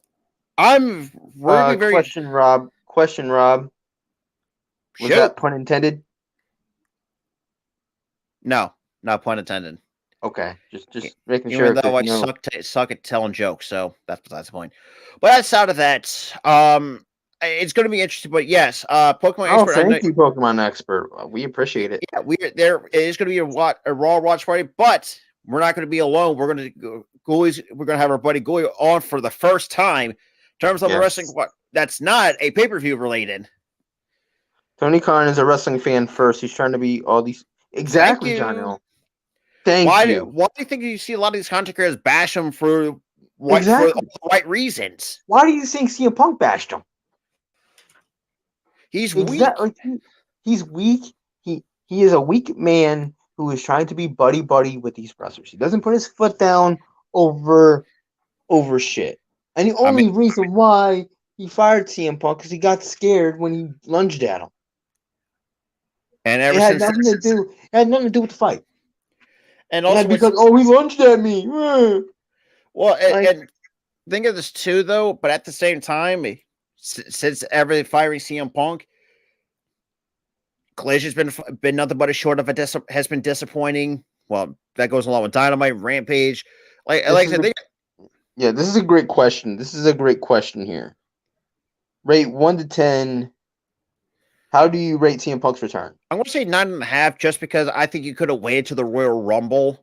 I'm really very Question, Rob. Question, Rob. Was shoot. that pun intended? No, not pun intended. Okay, just making Even sure though because I suck at telling jokes, so that's besides the point. But outside of that, it's going to be interesting. But yes, Pokemon Oh, Expert. I know. thank you, Pokemon Expert. We appreciate it. Yeah, we there is going to be a Raw watch party, but we're not going to be alone. We're going to we're going to have our buddy Goy on for the first time in terms of a wrestling. Yes. What that's not a pay per view related. Tony Khan is a wrestling fan first. He's trying to be all these. Thank Exactly, John you. L. Thank you. Why do you think you see a lot of these content creators bash him for all Exactly. the right reasons? Why do you think CM Punk bashed him? He's weak. Exactly. He's weak. He is a weak man who is trying to be buddy buddy with these wrestlers. He doesn't put his foot down over over shit. And the I mean, only reason why he fired CM Punk because he got scared when he lunged at him. and It ever had since nothing to do. It had nothing to do with the fight. and It also had what's because oh he lunged at me. well, Like and think of this too, though. But at the same time, since every firing CM Punk, Collision's been nothing but a short of has been disappointing. Well, that goes along with Dynamite, Rampage. this Like I is said, a yeah. This is a great question. This is a great question here. Rate 1 to 10. How do you rate CM Punk's return? I'm going to say 9.5, just because I think you could have waited to the Royal Rumble.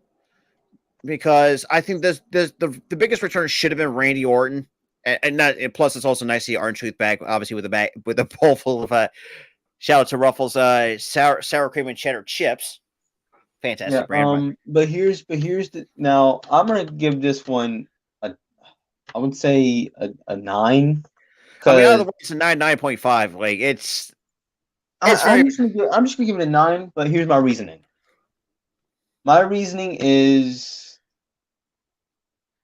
Because I think the biggest return should have been Randy Orton, and not. And plus, it's also nice to see R-Truth back, obviously with a bowl full of shout out to Ruffles sour cream and cheddar chips. Yeah. Fantastic brand. But here's the now. I'm gonna give this one a. I would say a 9 I mean, because otherwise it's a 9.5. Like it's very I'm just gonna give it a 9. But here's my reasoning. My reasoning is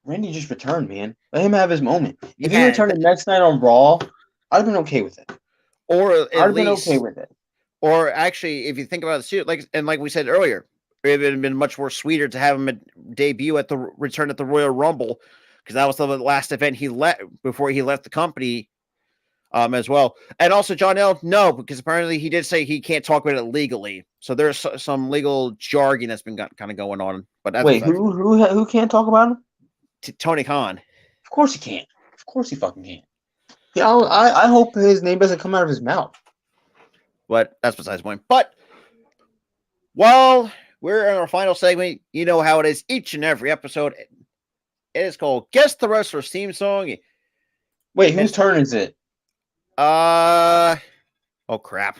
Randy just returned, man. Let him have his moment. If he yeah. returned the next night on Raw, I'd have been okay with it. or I'd at have been okay least, with it. or actually, if you think about the suit, like we said earlier, it would have been much more sweeter to have him debut at the return at the Royal Rumble, because that was the last event he left before he left the company. As well, and also John L. No, because apparently he did say he can't talk about it legally. So there's some legal jargon that's been kind of going on. But Wait, who can't talk about him? Tony Khan. Of course he can't. Of course he fucking can't. Yeah, I hope his name doesn't come out of his mouth. But that's besides the point. But while we're in our final segment, you know how it is each and every episode. It is called Guess the Wrestler's Theme Song. Wait, whose turn is it? Oh crap.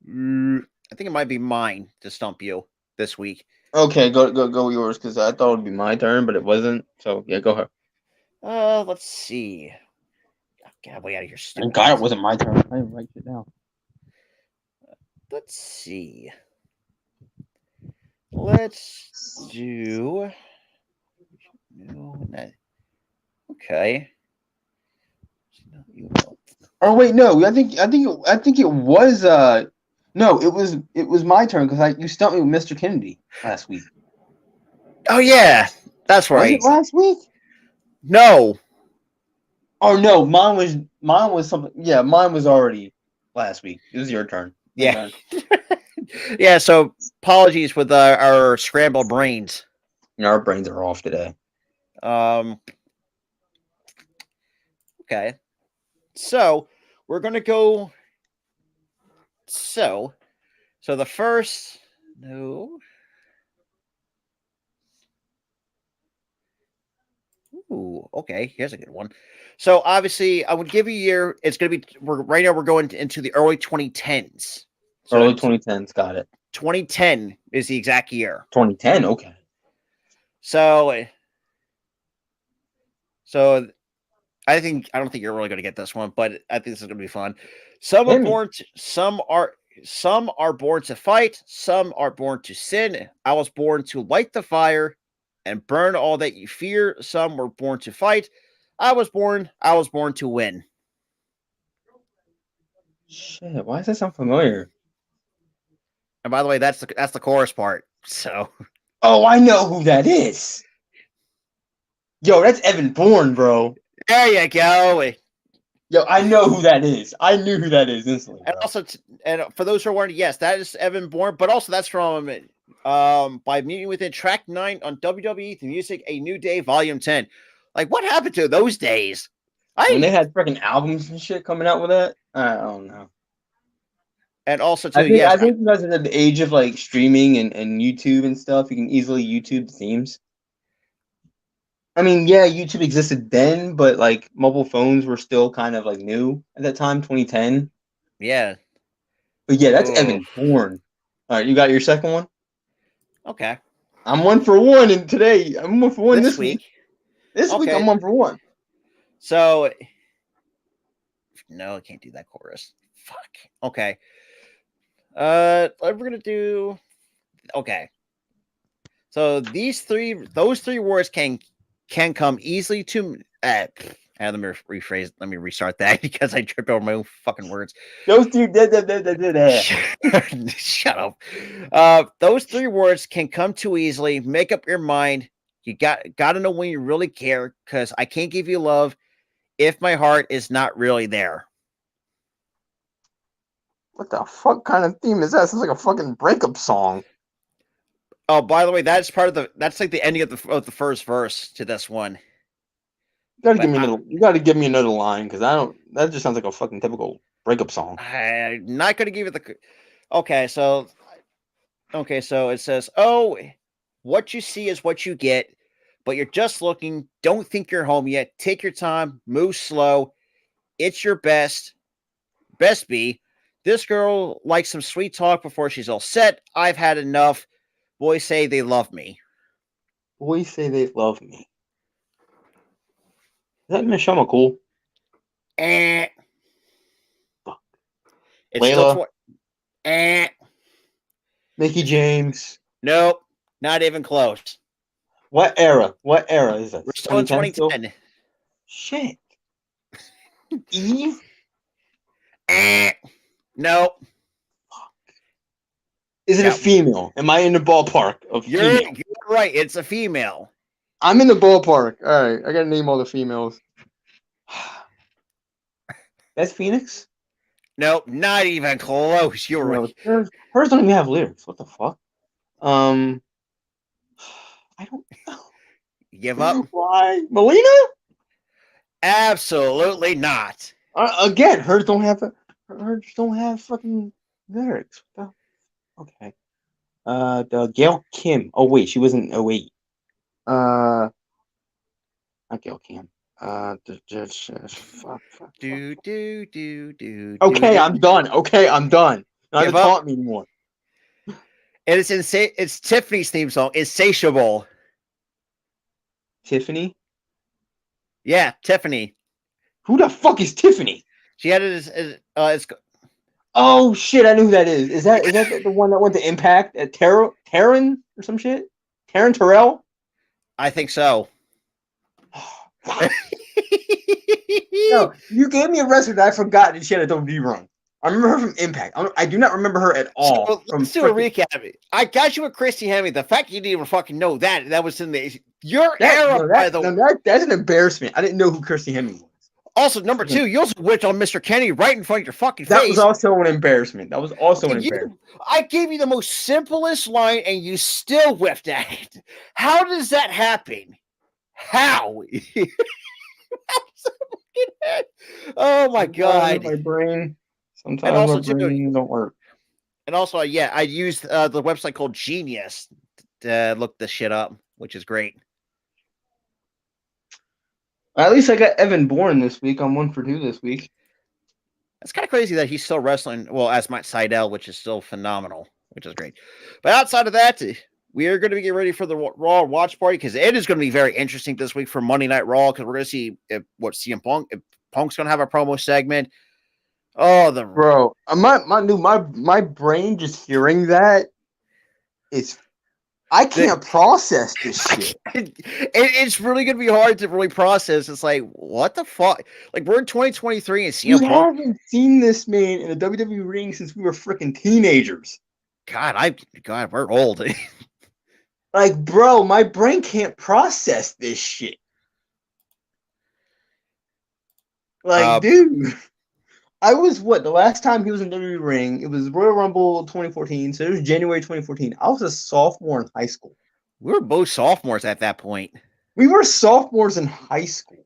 I think it might be mine to stump you this week. Okay, go yours, because I thought it would be my turn, but it wasn't. So yeah, go ahead. Let's see. Get way out of here, stupid. Thank God it wasn't my turn. I didn't write it down. Let's see. Let's do. Okay. Oh wait, no. I think it was no, it was my turn because you stumped me with Mr. Kennedy last week. Oh yeah, that's right. Was it last week? No. Oh no, mine was something. Yeah, mine was already last week. It was your turn. Yeah. Yeah. So apologies with our scrambled brains. Our brains are off today. Okay. So we're gonna go. So the first. No. Ooh, okay. Here's a good one. So obviously, I would give you a year. It's going to be. Right now. We're going into the early 2010s. So early 2010s. Got it. 2010 is the exact year. 2010. Okay. So I don't think you're really going to get this one, but I think this is going to be fun. Some are born to fight. Some are born to sin. I was born to light the fire and burn all that you fear. Some were born to fight. I was born to win. Shit, why does that sound familiar? And by the way, that's the chorus part. So. Oh, I know who that is. Yo, that's Evan Bourne, bro. There you go. Yo, I know who that is. I knew who that is instantly. Bro. And also, and for those who are wondering, yes, that is Evan Bourne, but also that's from by Meeting Within Track 9 on WWE The Music A New Day Volume 10. Like, what happened to those days? When they had freaking albums and shit coming out with that, I don't know. And also, too, I think you guys are at the age of like streaming and YouTube and stuff. You can easily YouTube the themes. I mean, yeah, YouTube existed then, but like mobile phones were still kind of like new at that time, 2010. Yeah. But yeah, that's Evan Bourne. All right, you got your second one? Okay. I'm 1 for 1, and today I'm 1 for 1 this week. This week I'm 1 for 1. So, no, I can't do that chorus. Fuck. Okay. We're gonna do. Okay. So those three words can come easily to. Let me rephrase. Let me restart that because I tripped over my own fucking words. Those three. Shut up. Those three words can come too easily. Make up your mind. You got to know when you really care, because I can't give you love if my heart is not really there. What the fuck kind of theme is that? It sounds like a fucking breakup song. Oh, by the way, that's that's like the ending of the first verse to this one. You gotta give me another line, because that just sounds like a fucking typical breakup song. I'm not gonna give it okay, so it says, oh, what you see is what you get, but you're just looking, don't think you're home yet. Take your time, move slow. It's your best be. This girl likes some sweet talk before she's all set. I've had enough. Boys say they love me. Boys say they love me. Is that Michelle McCool? Fuck. It's Layla. Still Mickey James. Nope. Not even close. What era? What era is that? We're still in 2010. Shit. Eve? No. Is it a Yeah. female? Am I in the ballpark of You're female? right. It's a female. I'm in the ballpark. All right, I gotta name all the females. That's Phoenix. Nope, not even close. You're No, right. hers don't even have lyrics. What the fuck? Um, I don't Give up? know. Why? Melina? Absolutely not. Again, hers don't have fucking lyrics. Okay. The Gail Kim. Oh wait, she wasn't. Oh wait. Uh, not Gail Kim. Fuck. Do do do do do Okay, do. I'm done. Okay, I'm done. Not to Give up. taunt me anymore. And it's Tiffany's theme song. Insatiable. Tiffany? Yeah, Tiffany. Who the fuck is Tiffany? She had it as Oh shit, I knew who that is. Is that the one that went to Impact at Taryn or some shit? Taryn Terrell? I think so. No, you gave me a wrestler that I forgot that she had a WWE run. I remember her from Impact. I do not remember her at all. So let's do a recap. I got you with Christy Hemme. The fact you didn't even fucking know that was in your era, by the way. That's an embarrassment. I didn't know who Kirstie Hemme was. Also, number two, you also whipped on Mr. Kenny right in front of your fucking That face. was also an embarrassment. I gave you the most simplest line, and you still whiffed at it. How does that happen? How? Oh my god! My brain. Sometimes And also, my brain don't work. And also, yeah, I used the website called Genius to look this shit up, which is great. At least I got Evan Bourne this week. I'm 1 for 2 this week. It's kind of crazy that he's still wrestling, well, as Matt Sydal, which is still phenomenal, which is great. But outside of that, we are going to get ready for the Raw watch party because it is going to be very interesting this week for Monday Night Raw because we're going to see what CM Punk, if Punk's going to have a promo segment. Oh, bro, my brain just hearing that is, I can't process this shit. It's really going to be hard to really process. It's like, what the fuck? Like, we're in 2023 and CM Punk. Haven't seen this man in a WWE ring since we were freaking teenagers. God, we're old. Like, bro, my brain can't process this shit. Like, dude, I was the last time he was in WWE ring? It was Royal Rumble 2014, so it was January 2014. I was a sophomore in high school. We were both sophomores at that point. We were sophomores in high school.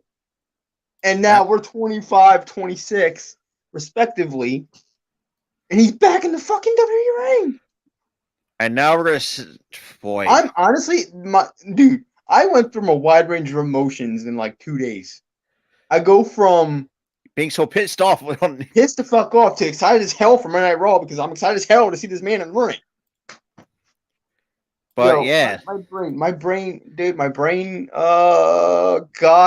And now we're 25, 26, respectively. And he's back in the fucking WWE ring. And now we're going to, boy. I'm honestly, dude, I went through a wide range of emotions in like 2 days. I go from being so pissed off, pissed the fuck off, to excited as hell for Monday Night Raw because I'm excited as hell to see this man in the ring. But yeah, my brain, dude, my brain, God,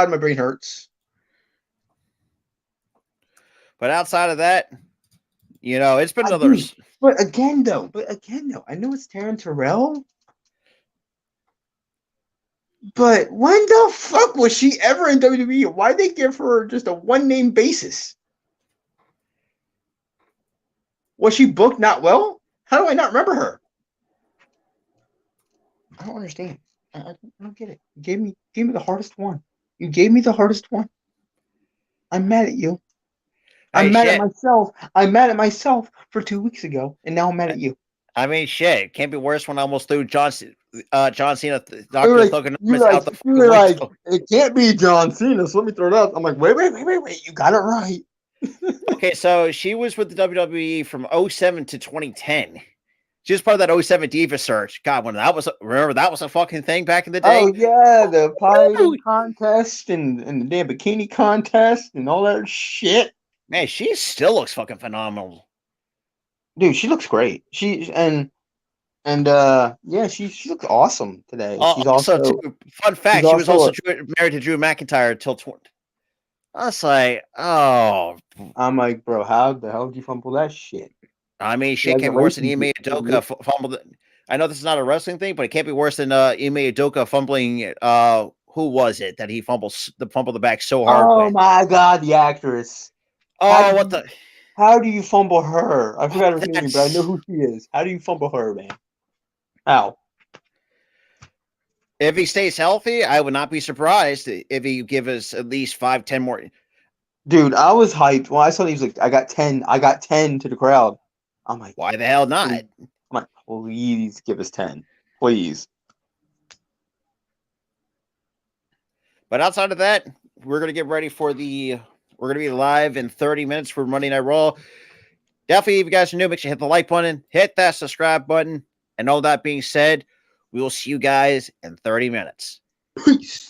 my brain hurts. But outside of that, it's been another. But again, though, I know it's Taryn Terrell. But when the fuck was she ever in WWE? Why'd they give her just a one-name basis? Was she booked not well? How do I not remember her? I don't understand. I don't get it. You gave me the hardest one. You gave me the hardest one. I'm mad at you. I'm mad at myself. I'm mad at myself for 2 weeks ago, and now I'm mad at you. I mean, shit. It can't be worse when I almost threw John Cena, Dr. out the you were like, it can't be John Cena, so let me throw it up. I'm like, wait, you got it right. Okay, so she was with the WWE from 2007 to 2010. She was part of that 07 Diva search. God, that was a fucking thing back in the day. Oh yeah, the pie contest and the damn bikini contest and all that shit. Man, she still looks fucking phenomenal. Dude, she looks great. She looks awesome today. She's also fun fact. She was also married to Drew McIntyre until 20. I was like, oh. I'm like, bro, how the hell did you fumble that shit? I mean, shit can't be worse than Ime Udoka fumbled. I know this is not a wrestling thing, but it can't be worse than Ime Udoka fumbling who was it that he fumbled the back so hard Oh with? my God, the actress. How Oh, do what you the? how do you fumble her? I forgot her name, but I know That's who she is. How do you fumble her, man? How? if he stays healthy, I would not be surprised if he give us at least 5, 10 more. Dude, I was hyped when I saw he was like, I got 10 to the crowd. I'm like, Why the hell please, not? I'm like, please give us 10. Please. But outside of that, we're gonna get ready for the. We're gonna be live in 30 minutes for Monday Night Raw. Definitely, if you guys are new, make sure you hit the like button, hit that subscribe button, and all that being said, we will see you guys in 30 minutes. Peace.